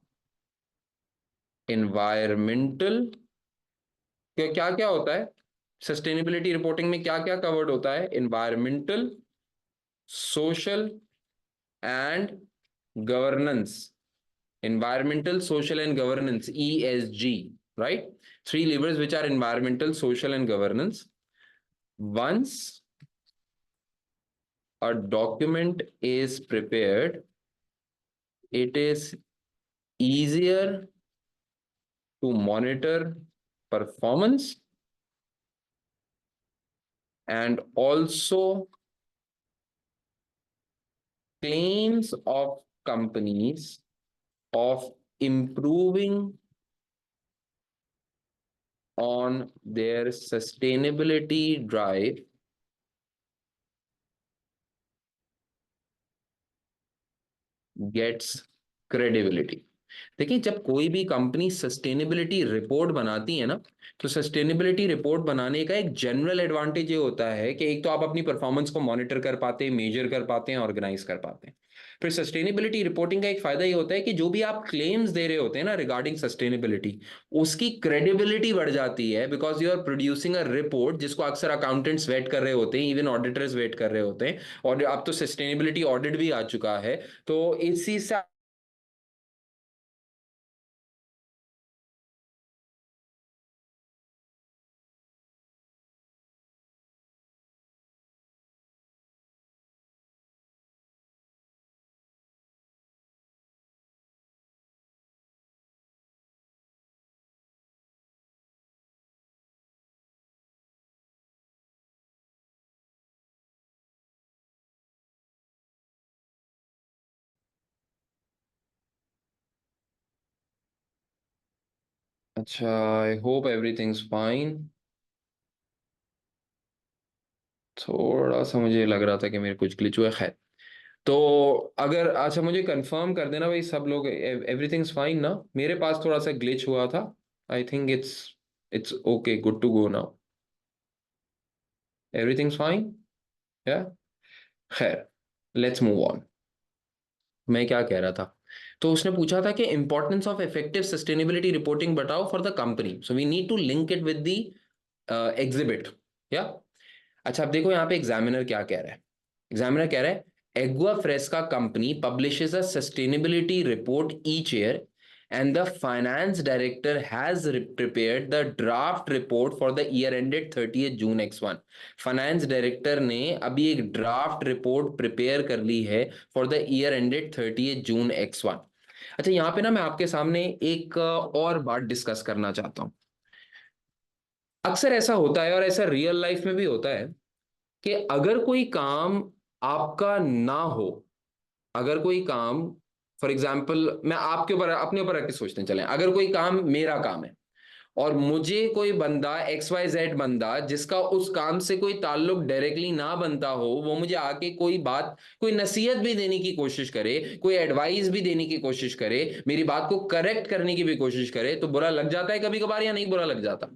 environmental। क्या क्या क्या होता है सस्टेनेबिलिटी रिपोर्टिंग में, क्या क्या कवर्ड होता है? environmental, social and governance। environmental, social and governance, ESG, right? Three levers which are environmental, social and governance. Once a document is prepared, it is easier to monitor performance and also claims of companies of improving on their sustainability drive gets credibility। देखिए, जब कोई भी कंपनी सस्टेनेबिलिटी रिपोर्ट बनाती है ना, तो सस्टेनेबिलिटी रिपोर्ट बनाने का एक जनरल एडवांटेज ये होता है कि एक तो आप अपनी परफॉर्मेंस को मॉनिटर कर पाते हैं, मेजर कर पाते हैं, ऑर्गेनाइज कर पाते हैं। फिर सस्टेनेबिलिटी रिपोर्टिंग का एक फायदा ये होता है कि जो भी आप क्लेम्स दे रहे होते हैं ना रिगार्डिंग सस्टेनेबिलिटी, उसकी क्रेडिबिलिटी बढ़ जाती है because you are producing a report जिसको अक्सर अकाउंटेंट्स वेट कर रहे होते हैं, इवन ऑडिटर्स वेट कर रहे होते हैं। और अब तो सस्टेनेबिलिटी ऑडिट भी आ चुका है, तो इसी से अच्छा, आई होप एवरीथिंग्स फाइन। थोड़ा सा मुझे लग रहा था कि मेरे कुछ ग्लिच हुआ, खैर। तो अगर अच्छा मुझे कंफर्म कर देना भाई, सब लोग एवरीथिंग्स फाइन ना? मेरे पास थोड़ा सा ग्लिच हुआ था। I think it's okay, good to go now. Everything's fine, yeah? खैर, लेट्स मूव ऑन। मैं क्या कह रहा था? तो उसने पूछा था कि importance of effective sustainability reporting बताओ for the company, so we need to link it with the exhibit, या? अच्छा, अब देखो यहाँ पे एग्जामिनर क्या कह रहा है। एग्जामिनर कह रहा है Agua Fresca company publishes a sustainability report each year and the finance director has prepared the draft report for the year ended 30th June X1. Finance director ने अभी एक ड्राफ्ट रिपोर्ट प्रिपेयर कर ली है for the year ended 30th June X1. अच्छा, यहां पे ना मैं आपके सामने एक और बात डिस्कस करना चाहता हूं. अक्सर ऐसा होता है और ऐसा रियल लाइफ में भी होता है कि अगर कोई काम आपका ना हो, अगर कोई काम, फॉर एग्जाम्पल मैं आपके ऊपर अपने ऊपर रख के सोचते चलें, अगर कोई काम मेरा काम है और मुझे कोई बंदा XYZ बंदा जिसका उस काम से कोई ताल्लुक डायरेक्टली ना बनता हो, वो मुझे आके कोई बात, कोई नसीहत भी देने की कोशिश करे, कोई एडवाइस भी देने की कोशिश करे, मेरी बात को करेक्ट करने की भी कोशिश करे, तो बुरा लग जाता है कभी कभार या नहीं बुरा लग जाता?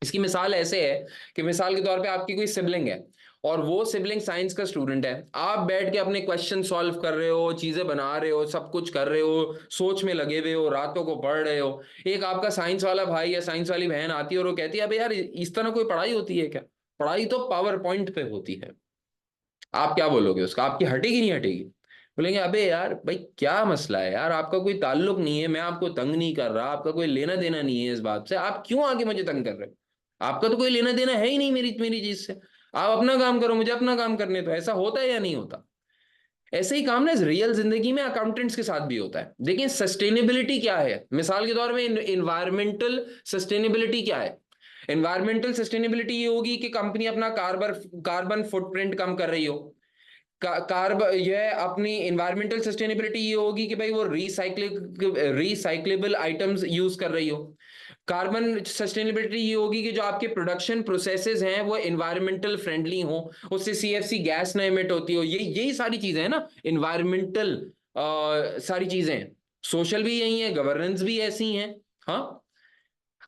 इसकी मिसाल ऐसे है कि मिसाल के तौर पे आपकी कोई सिबलिंग है और वो सिबलिंग साइंस का स्टूडेंट है, आप बैठ के अपने क्वेश्चन सॉल्व कर रहे हो, चीजें बना रहे हो, सब कुछ कर रहे हो, सोच में लगे हुए हो, रातों को पढ़ रहे हो. एक आपका साइंस वाला भाई या साइंस वाली बहन आती है और वो कहती है अबे यार इस तरह कोई पढ़ाई होती है क्या? पढ़ाई तो पावर पॉइंट पे होती है. आप क्या बोलोगे उसका? आपकी हटेगी नहीं हटेगी? बोलेंगे अबे यार भाई क्या मसला है यार, आपका कोई ताल्लुक नहीं है, मैं आपको तंग नहीं कर रहा, आपका कोई लेना देना नहीं है इस बात से, आप क्यों आगे मुझे तंग कर रहे हो? आपका तो कोई लेना देना है ही नहीं मेरी मेरी चीज से. आप अपना काम करो, मुझे अपना काम करने दो. ऐसा होता है या नहीं होता? ऐसे ही काम ना रियल जिंदगी में अकाउंटेंट्स के साथ भी होता है. देखिए सस्टेनेबिलिटी क्या है, मिसाल के तौर में इन्वायरमेंटल सस्टेनेबिलिटी क्या है? इन्वायरमेंटल सस्टेनेबिलिटी ये होगी कि कंपनी अपना कार्बन फुटप्रिंट कम कर रही हो. यह अपनी इन्वायरमेंटल सस्टेनेबिलिटी ये होगी कि भाई वो रिसाइक्लेबल आइटम्स यूज कर रही हो. कार्बन सस्टेनेबिलिटी ये होगी कि जो आपके प्रोडक्शन प्रोसेसेस हैं वो एनवायरमेंटल फ्रेंडली हो, उससे CFC गैस ना इमिट होती हो. यही सारी चीजें हैं ना इन्वायरमेंटल. सारी चीजें सोशल भी यही है, गवर्नेंस भी ऐसी हैं. हाँ,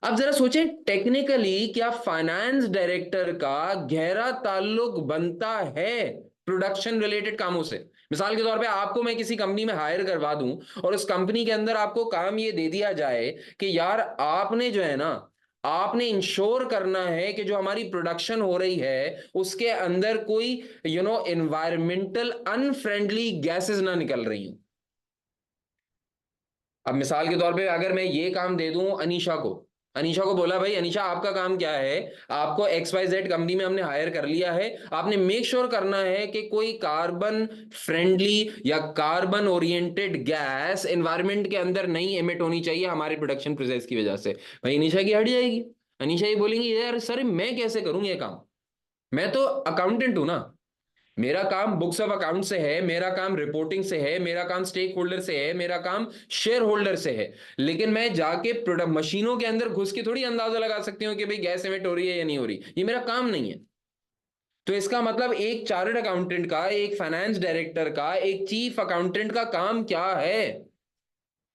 अब जरा सोचें टेक्निकली क्या फाइनेंस डायरेक्टर का गहरा ताल्लुक बनता है प्रोडक्शन रिलेटेड कामों से? मिसाल के तौर पे आपको मैं किसी कंपनी में हायर करवा दूं और उस कंपनी के अंदर आपको काम ये दे दिया जाए कि यार आपने जो है ना, आपने इंश्योर करना है कि जो हमारी प्रोडक्शन हो रही है उसके अंदर कोई एनवायरमेंटल अनफ्रेंडली गैसेस ना निकल रही हूं. अब मिसाल के तौर पे अगर मैं ये काम दे दूं अनीशा को, अनीशा को बोला भाई अनीशा आपका काम क्या है, आपको XYZ कंपनी में हमने हायर कर लिया है, आपने मेक श्योर करना है कि कोई कार्बन फ्रेंडली या कार्बन ओरिएंटेड गैस एनवायरनमेंट के अंदर नहीं एमिट होनी चाहिए हमारे प्रोडक्शन प्रोसेस की वजह से. भाई अनीशा की हट जाएगी. अनीशा ये बोलेंगी यार सर मैं कैसे करूं ये काम, मैं तो अकाउंटेंट हूं ना, मेरा काम बुक्स ऑफ अकाउंट से है, मेरा काम रिपोर्टिंग से है, मेरा काम स्टेक होल्डर से है, मेरा काम शेयर होल्डर से है. लेकिन मैं जाके प्रोडक्ट मशीनों के अंदर घुस के थोड़ी अंदाजा लगा सकती हूँ कि भाई गैस एमिट हो रही है या नहीं हो रही, ये मेरा काम नहीं है. तो इसका मतलब एक चार्टर्ड अकाउंटेंट का, एक फाइनेंस डायरेक्टर का, एक चीफ अकाउंटेंट का काम क्या है?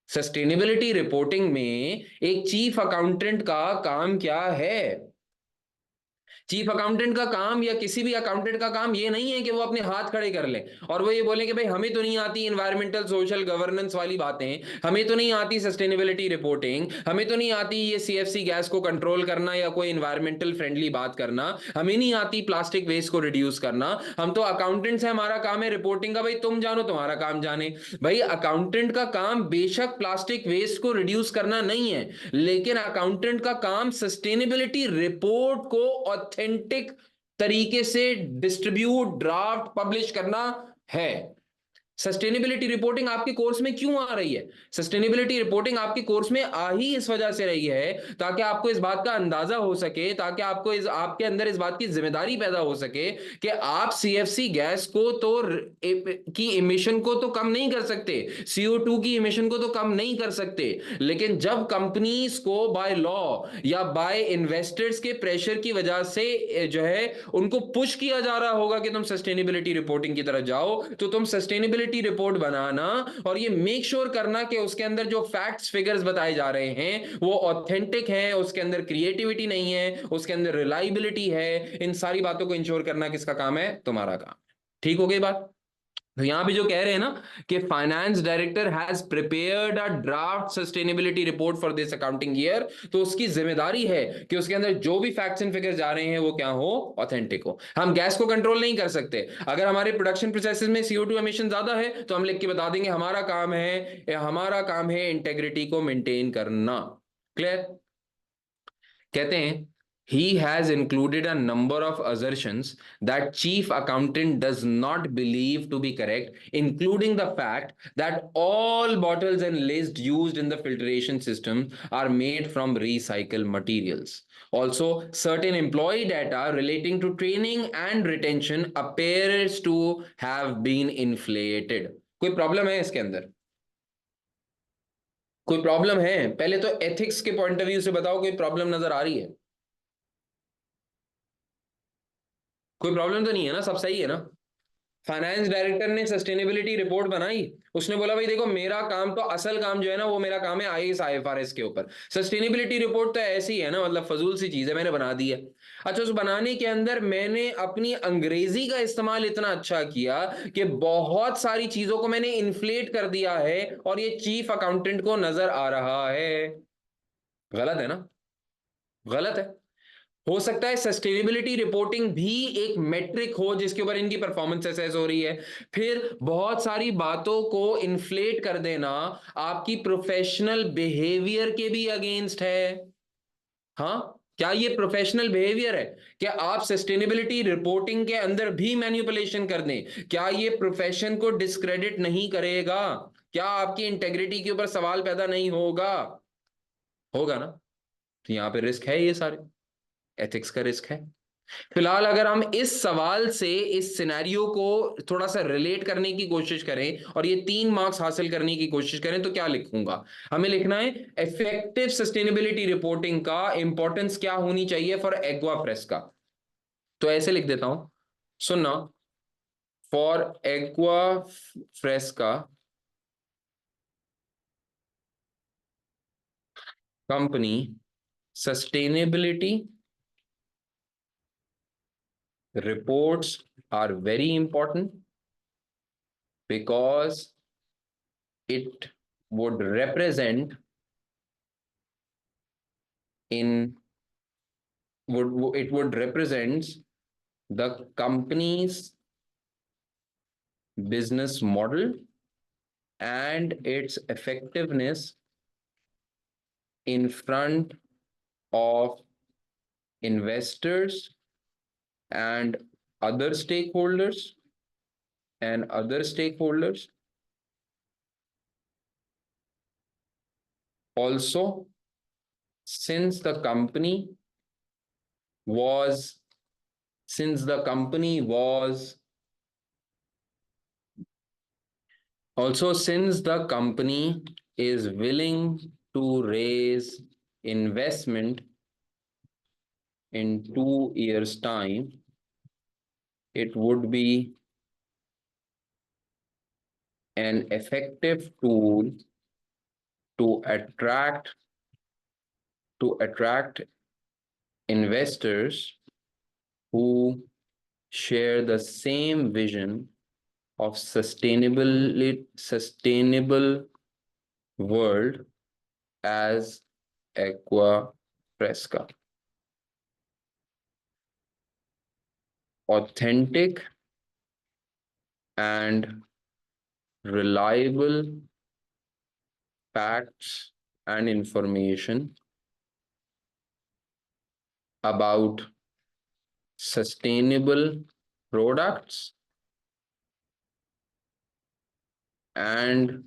सस्टेनेबिलिटी रिपोर्टिंग में एक चीफ अकाउंटेंट का काम क्या है? चीफ अकाउंटेंट का काम या किसी भी अकाउंटेंट का काम ये नहीं है कि वो अपने हाथ खड़े कर ले और वो ये बोले कि भाई हमें तो नहीं आती इन्वायरमेंटल सोशल गवर्नेंस वाली बातें, हमें तो नहीं आती सस्टेनेबिलिटी रिपोर्टिंग, हमें तो नहीं आती ये CFC गैस को कंट्रोल करना या कोई इन्वायरमेंटल फ्रेंडली बात करना, हमें नहीं आती प्लास्टिक वेस्ट को रिड्यूस करना, हम तो अकाउंटेंट्स हैं, हमारा काम है रिपोर्टिंग का. भाई तुम जानो तुम्हारा काम जाने. भाई अकाउंटेंट का काम बेशक प्लास्टिक वेस्ट को रिड्यूस करना नहीं है, लेकिन अकाउंटेंट का काम सस्टेनेबिलिटी रिपोर्ट को ऑथेंटिक तरीके से डिस्ट्रीब्यूट ड्राफ्ट पब्लिश करना है. सस्टेनेबिलिटी रिपोर्टिंग आपके कोर्स में क्यों आ रही है? सस्टेनेबिलिटी रिपोर्टिंग आपके कोर्स में आ ही इस वजह से रही है ताकि आपको इस बात का अंदाजा हो सके, ताकि आपको आपके अंदर इस बात की जिम्मेदारी पैदा हो सके कि आप CFC गैस को तो की इमिशन को तो कम नहीं कर सकते, CO2 की इमिशन को तो कम नहीं कर सकते, लेकिन जब कंपनीज को बाय लॉ या बाय इन्वेस्टर्स के प्रेशर की वजह से जो है उनको पुश किया जा रहा होगा कि तुम सस्टेनेबिलिटी रिपोर्टिंग की तरफ जाओ, तो तुम सस्टेनेबिलिटी रिपोर्ट बनाना और ये मेक श्योर करना कि उसके अंदर जो फैक्ट्स फिगर्स बताए जा रहे हैं वो ऑथेंटिक है, उसके अंदर क्रिएटिविटी नहीं है, उसके अंदर रिलायबिलिटी है. इन सारी बातों को इंश्योर करना किसका काम है? तुम्हारा काम. ठीक हो गई बात? तो यहां भी जो कह रहे हैं ना कि finance director has prepared a draft sustainability report for this accounting year, तो उसकी जिम्मेदारी है कि उसके अंदर जो भी फैक्ट्स एंड फिगर्स जा रहे हैं वो क्या हो, ऑथेंटिक हो। हम गैस को कंट्रोल नहीं कर सकते। अगर हमारे प्रोडक्शन प्रोसेसेस में CO2 एमिशन ज्यादा है तो हम लिख के बता देंगे हमारा काम है इंटेग्रिटी को मेंटेन करना। क्लियर? कहते हैं he has included a number of assertions that chief accountant does not believe to be correct, including the fact that all bottles and lids used in the filtration system are made from recycled materials. Also, certain employee data relating to training and retention appears to have been inflated. कोई प्रॉब्लम है इसके अंदर? कोई प्रॉब्लम है? पहले तो एथिक्स के पॉइंट ऑफ व्यू से बताओ, कोई प्रॉब्लम नजर आ रही है? कोई प्रॉब्लम तो नहीं है ना, सब सही है ना? फाइनेंस डायरेक्टर ने सस्टेनेबिलिटी रिपोर्ट बनाई, उसने बोला भाई देखो मेरा काम तो, असल काम जो है ना वो मेरा काम है IS IFRS के ऊपर। सस्टेनेबिलिटी रिपोर्ट तो ऐसी है ना, मतलब फजूल सी चीज है, मैंने बना दी है। अच्छा, उस बनाने के अंदर मैंने अपनी अंग्रेजी का इस्तेमाल इतना अच्छा किया कि बहुत सारी चीजों को मैंने इन्फ्लेट कर दिया है और ये चीफ अकाउंटेंट को नजर आ रहा है। गलत है ना? गलत है। हो सकता है सस्टेनेबिलिटी रिपोर्टिंग भी एक मेट्रिक हो जिसके ऊपर इनकी परफॉर्मेंस असेस हो रही है। फिर बहुत सारी बातों को इन्फ्लेट कर देना आपकी प्रोफेशनल बिहेवियर के भी अगेंस्ट है। हाँ, क्या ये प्रोफेशनल बिहेवियर है? क्या आप सस्टेनेबिलिटी रिपोर्टिंग के अंदर भी मैनिपुलेशन कर दें? क्या ये प्रोफेशन को डिस्क्रेडिट नहीं करेगा? क्या आपकी इंटेग्रिटी के ऊपर सवाल पैदा नहीं होगा? होगा ना? तो यहां पे रिस्क है, ये सारे एथिक्स का रिस्क है। फिलहाल अगर हम इस सवाल से इस सिनेरियो को थोड़ा सा रिलेट करने की कोशिश करें और ये 3 मार्क्स हासिल करने की कोशिश करें तो क्या लिखूंगा? हमें लिखना है इफेक्टिव सस्टेनेबिलिटी रिपोर्टिंग का इंपॉर्टेंस क्या होनी चाहिए फॉर एक्वा प्रेस का। तो ऐसे लिख देता हूं, सुनना, फॉर एक्वा प्रेस का company sustainability reports are very important because it would represent in it would represent the company's business model and its effectiveness in front of investors and other stakeholders and other stakeholders. Also, since the company was since the company was also since the company is willing to raise investment in 2 years' time, it would be an effective tool to attract investors who share the same vision of sustainable world as Aqua Fresca. Authentic and reliable facts and information about sustainable products and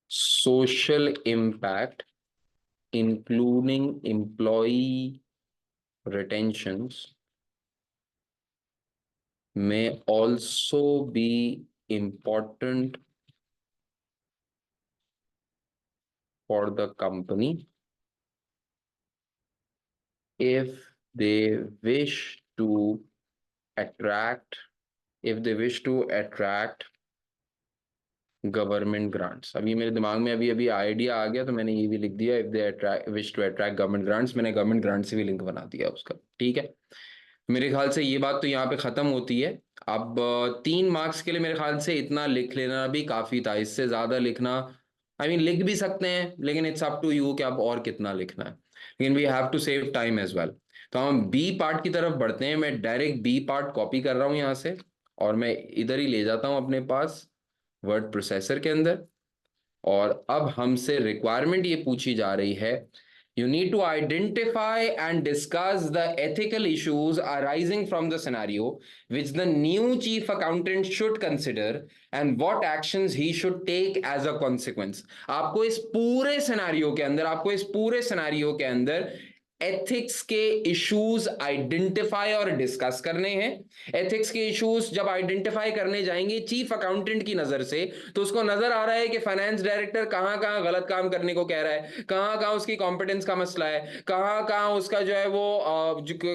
social impact, including employee retentions, may also be important for the company if they wish to attract government grants. अभी मेरे दिमाग में अभी अभी आइडिया आ गया तो मैंने ये भी लिख दिया, if they wish to attract government grants. मैंने गवर्नमेंट ग्रांट से भी लिंक बना दिया उसका। ठीक है, मेरे ख्याल से ये बात तो यहाँ पे खत्म होती है। अब 3 मार्क्स के लिए मेरे ख्याल से इतना लिख लेना भी काफी था, इससे ज्यादा लिखना आई मीन लिख भी सकते हैं, लेकिन इट्स अप टू यू कि आप और कितना लिखना है, लेकिन we have to save time as well. तो हम बी पार्ट की तरफ बढ़ते हैं। मैं डायरेक्ट बी पार्ट कॉपी कर रहा हूं यहाँ से, और मैं इधर ही ले जाता हूं अपने पास वर्ड प्रोसेसर के अंदर। और अब हमसे रिक्वायरमेंट ये पूछी जा रही है, you need to identify and discuss the ethical issues arising from the scenario which the new chief accountant should consider and what actions he should take as a consequence। आपको इस पूरे सिनेरियो के अंदर, आपको इस पूरे सिनेरियो के अंदर एथिक्स के इश्यूज आइडेंटिफाई और डिस्कस करने हैं। एथिक्स के इश्यूज जब आइडेंटिफाई करने जाएंगे चीफ अकाउंटेंट की नजर से, तो उसको नजर आ रहा है कि फाइनेंस डायरेक्टर कहां कहां गलत काम करने को कह रहा है, कहां कहां उसकी कॉम्पिटेंस का मसला है, कहां कहां उसका जो है वो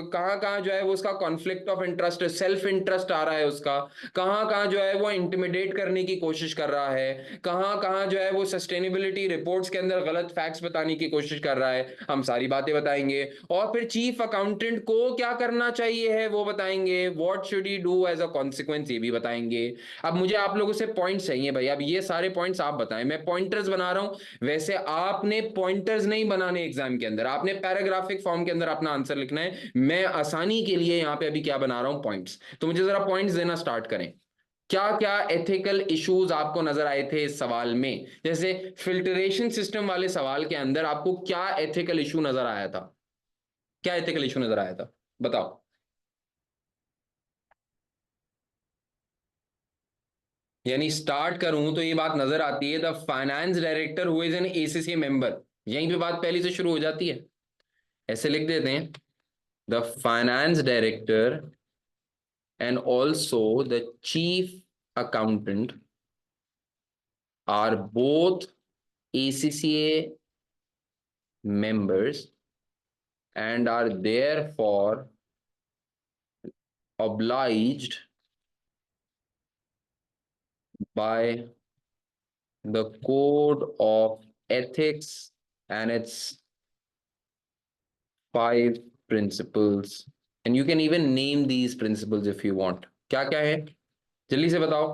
कहां कहां जो है वो उसका conflict of interest, self interest आ रहा है उसका, कहां कहां जो है वो इंटिमिडेट करने की कोशिश कर रहा है, कहां कहां जो है वो सस्टेनेबिलिटी रिपोर्ट्स के अंदर गलत फैक्ट्स बताने की कोशिश कर रहा है। हम सारी बातें बताएंगे। और फिर चीफ अकाउंटेंट को क्या करना चाहिए है वो बताएंगे, what should he do as a consequence ये भी बताएंगे। अब मुझे आप लोगों से पॉइंट्स चाहिए भाई, अब ये सारे पॉइंट्स आप बताएं, मैं पॉइंटर्स बना रहा हूं। वैसे आपने पॉइंटर्स नहीं बनाने एग्जाम के अंदर, आपने पैराग्राफिक फॉर्म के अंदर अपना आंसर लिखना है। मैं आसानी के लिए यहां पे अभी क्या बना रहा हूं, पॉइंट्स। तो मुझे जरा पॉइंट्स देना स्टार्ट करें। क्या क्या एथिकल इश्यूज आपको नजर आए थे इस सवाल में? जैसे फिल्टरेशन सिस्टम वाले सवाल के अंदर आपको क्या एथिकल इशू नजर आया था? क्या एथिकल इशू नजर आया था, बताओ। यानी स्टार्ट करूं तो ये बात नजर आती है, the finance director who is an ACC member, यहीं पे बात पहले से शुरू हो जाती है। ऐसे लिख देते हैं, the finance director and also the chief accountant are both ACCA members and are therefore obliged by the code of ethics and its 5 principles, and you can even name these principles if you want। क्या क्या है जल्दी से बताओ।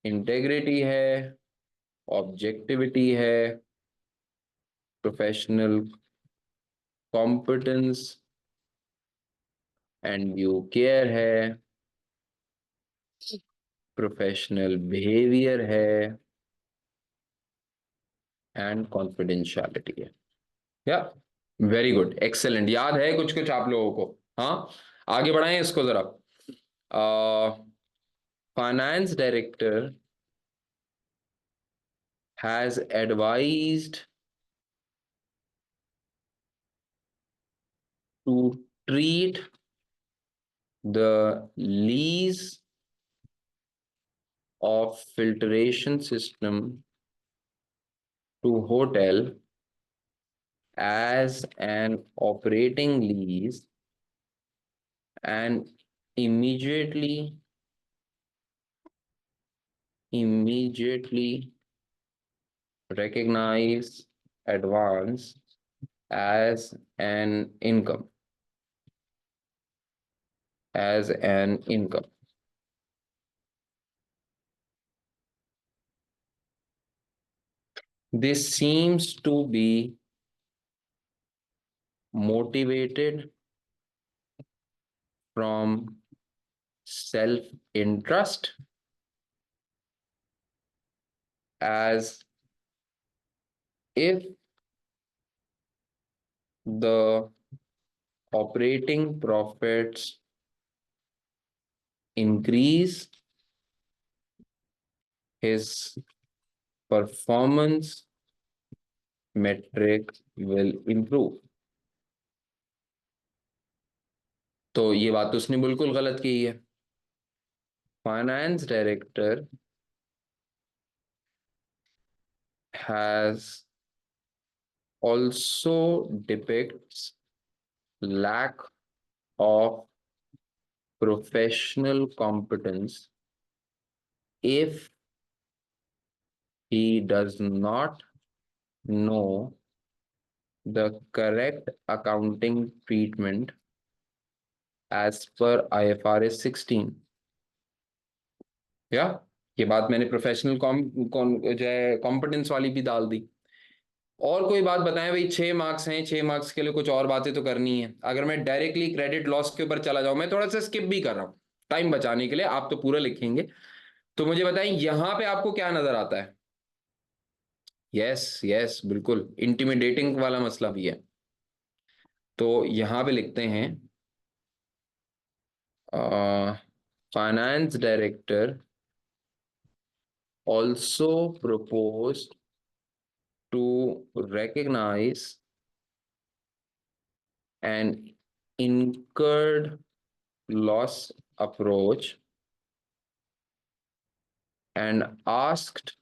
इंटेग्रिटी है, ऑब्जेक्टिविटी है, professional competence and due care है, प्रोफेशनल बिहेवियर है, एंड कॉन्फिडेंशियलिटी है। या वेरी गुड, एक्सेलेंट, याद है कुछ कुछ आप लोगों को? हाँ, आगे बढ़ाएं इसको जरा। Finance director has advised to treat the lease of filtration system to hotel as an operating lease and immediately recognize advance as an income, as an income। This seems to be motivated from self-interest, as if the operating profits increase, his performance metric will improve। तो ये बात तो उसने बिल्कुल गलत की है। Finance director has also depicts lack of professional competence if he does not know the correct accounting treatment as per IFRS 16। या ये बात मैंने प्रोफेशनल जो है कॉम्पिटेंस वाली भी डाल दी। और कोई बात बताएं भाई, 6 मार्क्स हैं, 6 मार्क्स के लिए कुछ और बातें तो करनी है। अगर मैं डायरेक्टली क्रेडिट लॉस के ऊपर चला जाऊं, मैं थोड़ा सा स्किप भी कर रहा हूं टाइम बचाने के लिए, आप तो पूरा लिखेंगे। तो मुझे बताएं यहां पे आपको क्या नजर आता है। यस यस, बिल्कुल इंटिमिडेटिंग वाला मसला भी है। तो यहां पे लिखते हैं finance director also proposed to recognize an incurred loss approach and asked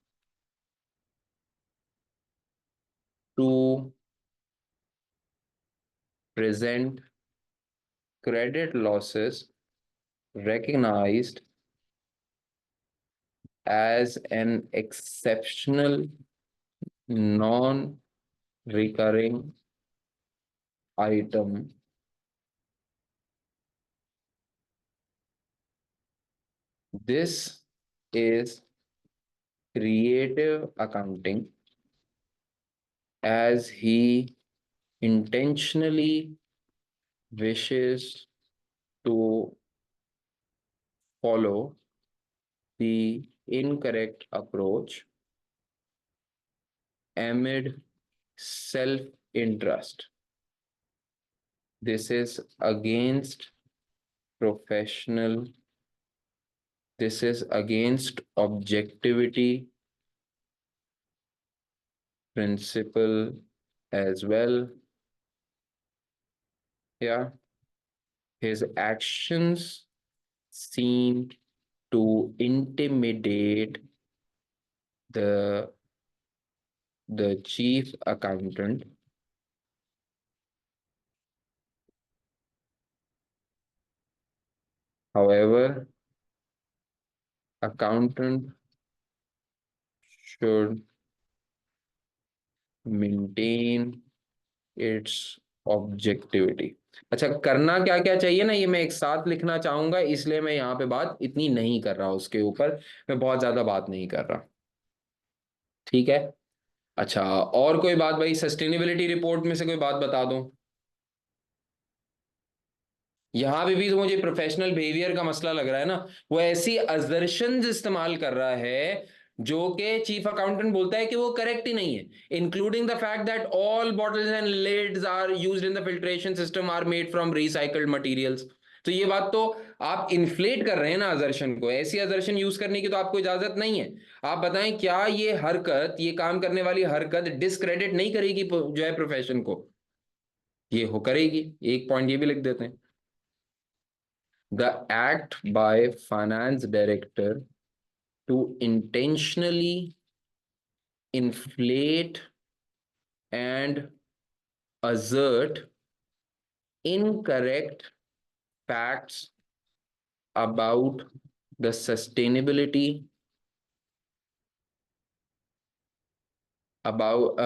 to present credit losses recognized as an exceptional non-recurring item. This is creative accounting, as he intentionally wishes to follow the incorrect approach amid self-interest. This is against professional, this is against objectivity principle as well. Yeah, his actions seem to intimidate the chief accountant. However, accountant should maintain its objectivity. अच्छा, करना क्या क्या चाहिए ना, ये मैं एक साथ लिखना चाहूंगा, इसलिए मैं यहाँ पे बात इतनी नहीं कर रहा उसके ऊपर, मैं बहुत ज्यादा बात नहीं कर रहा। ठीक है। अच्छा, और कोई बात भाई, सस्टेनेबिलिटी रिपोर्ट में से कोई बात बता दूं। यहाँ पे भी तो मुझे प्रोफेशनल बिहेवियर का मसला लग रहा है ना। वो ऐसी अजर्शंस इस्तेमाल कर रहा है जो कि चीफ अकाउंटेंट बोलता है कि वो करेक्ट ही नहीं है, including the fact that all bottles and lids are used in the filtration system are made from recycled materials. तो ये बात तो आप इन्फ्लेट कर रहे हैं ना अजर्शन को, ऐसी अजर्शन यूज करने की तो आपको इजाजत नहीं है। आप बताएं क्या ये हरकत, ये काम करने वाली हरकत डिसक्रेडिट नहीं करेगी जो है प्रोफेशन को। ये हो करेगी, एक पॉइंट ये भी लिख देते हैं। The act by finance director to intentionally inflate and assert incorrect facts about the sustainability, about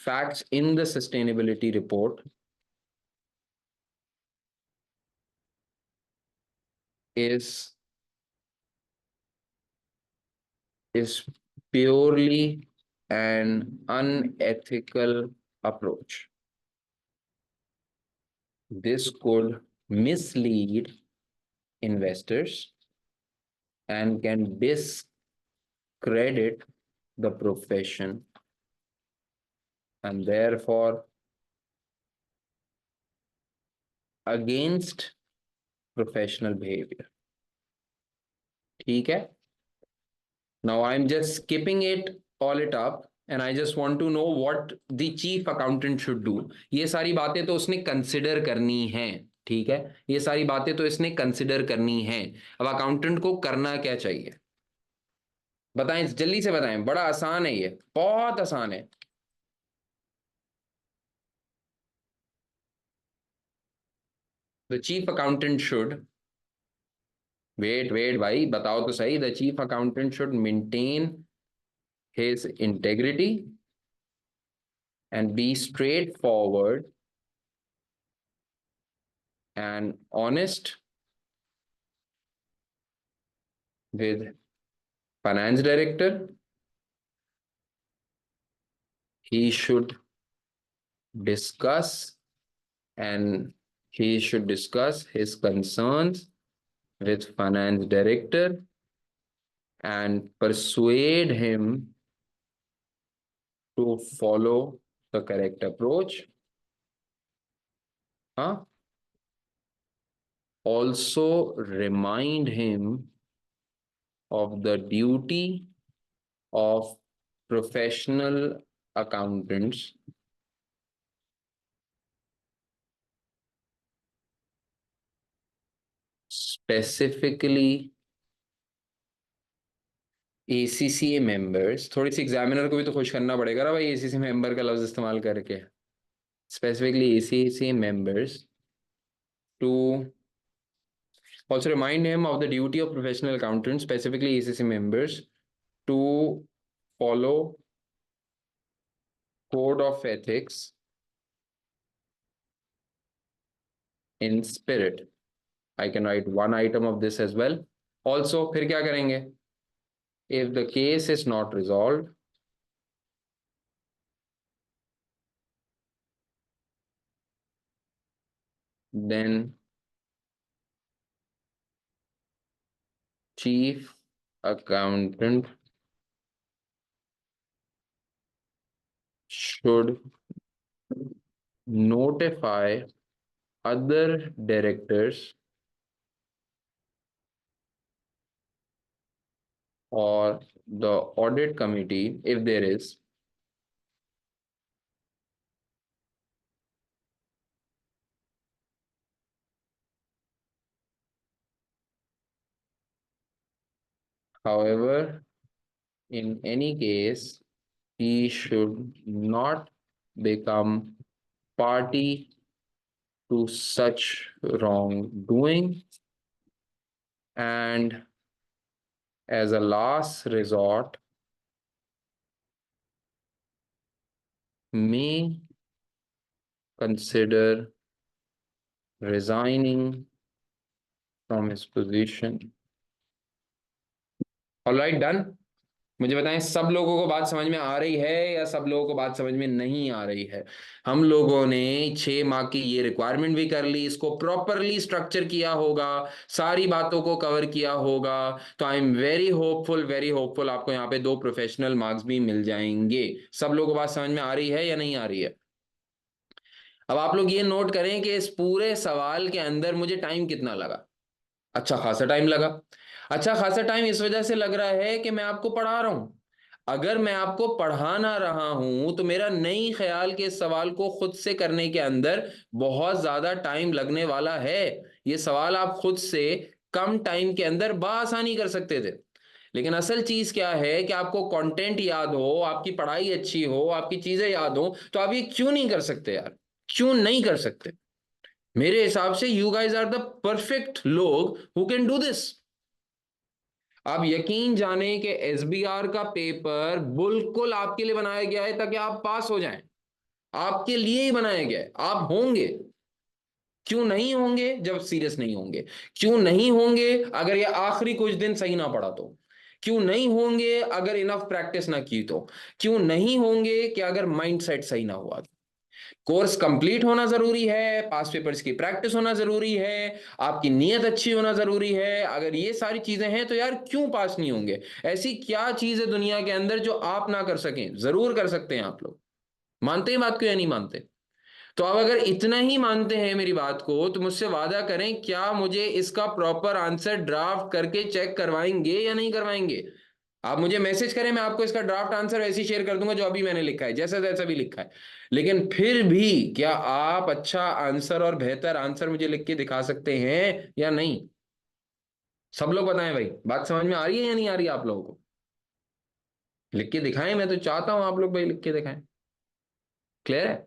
facts in the sustainability report is purely an unethical approach. This could mislead investors and can discredit the profession, and therefore against professional behavior. ठीक है। Now I'm just skipping all it up and I just want to know what the chief accountant should do. ये सारी बातें तो उसने कंसिडर करनी है। ठीक है, ये सारी बातें तो इसने कंसिडर करनी है। अब अकाउंटेंट को करना क्या चाहिए बताएं, जल्दी से बताएं, बड़ा आसान है, ये बहुत आसान है। The chief accountant should, wait भाई बताओ तो सही, the chief accountant should maintain his integrity and be straightforward and honest with finance director, he should discuss and he should discuss his concerns with finance director and persuade him to follow the correct approach. Huh? Also remind him of the duty of professional accountants, specifically ACCA members. थोड़ी सी एग्जामिनर को भी तो खुश करना पड़ेगा ना भाई, एसीसी मेंबर का लफ्ज इस्तेमाल करके। Specifically ACC members to also remind him of the duty of professional accountants, specifically ACC members, to follow code of ethics in spirit. I can write one item of this as well. Also, फिर क्या करेंगे? If the case is not resolved, then chief accountant should notify other directors or the audit committee, if there is, however, in any case, he should not become party to such wrongdoing, and as a last resort may consider resigning from his position. All right, done. मुझे बताएं, सब लोगों को बात समझ में आ रही है या सब लोगों को बात समझ में नहीं आ रही है? हम लोगों ने 6 मार्क की ये रिक्वायरमेंट भी कर ली, इसको प्रॉपरली स्ट्रक्चर किया होगा, सारी बातों को कवर किया होगा, तो आई एम वेरी होपफुल आपको यहाँ पे 2 प्रोफेशनल मार्क्स भी मिल जाएंगे। सब लोगों को बात समझ में आ रही है या नहीं आ रही है? अब आप लोग ये नोट करें कि इस पूरे सवाल के अंदर मुझे टाइम कितना लगा। अच्छा खासा टाइम लगा। अच्छा खासा टाइम इस वजह से लग रहा है कि मैं आपको पढ़ा रहा हूं। अगर मैं आपको पढ़ा ना रहा हूं तो मेरा नहीं ख्याल के इस सवाल को खुद से करने के अंदर बहुत ज्यादा टाइम लगने वाला है। ये सवाल आप खुद से कम टाइम के अंदर बआसानी कर सकते थे। लेकिन असल चीज क्या है कि आपको कंटेंट याद हो, आपकी पढ़ाई अच्छी हो, आपकी चीजें याद हो, तो आप ये क्यों नहीं कर सकते यार? क्यों नहीं कर सकते? मेरे हिसाब से you guys are the perfect लोग हु कैन डू दिस। आप यकीन जाने कि एसबीआर का पेपर बिल्कुल आपके लिए बनाया गया है ताकि आप पास हो जाएं। आपके लिए ही बनाया गया है, आप होंगे। क्यों नहीं होंगे जब सीरियस नहीं होंगे? क्यों नहीं होंगे अगर ये आखिरी कुछ दिन सही ना पड़ा तो? क्यों नहीं होंगे अगर इनफ प्रैक्टिस ना की तो? क्यों नहीं होंगे कि अगर माइंड सेट सही ना हुआ? कोर्स कंप्लीट होना जरूरी है, पास पेपर्स की प्रैक्टिस होना जरूरी है, आपकी नीयत अच्छी होना जरूरी है। अगर ये सारी चीजें हैं तो यार क्यों पास नहीं होंगे? ऐसी क्या चीज है दुनिया के अंदर जो आप ना कर सकें? जरूर कर सकते हैं आप लोग। मानते हैं बात को या नहीं मानते? तो आप अगर इतना ही मानते हैं मेरी बात को तो मुझसे वादा करें, क्या मुझे इसका प्रॉपर आंसर ड्राफ्ट करके चेक करवाएंगे या नहीं करवाएंगे? आप मुझे मैसेज करें, मैं आपको इसका ड्राफ्ट आंसर वैसे ही शेयर कर दूंगा जो अभी मैंने लिखा है, जैसा जैसा भी लिखा है। लेकिन फिर भी क्या आप अच्छा आंसर और बेहतर आंसर मुझे लिख के दिखा सकते हैं या नहीं? सब लोग बताएं भाई, बात समझ में आ रही है या नहीं आ रही है आप लोगों को? लिख के दिखाएं, मैं तो चाहता हूं आप लोग भाई लिख के दिखाएं। क्लियर है?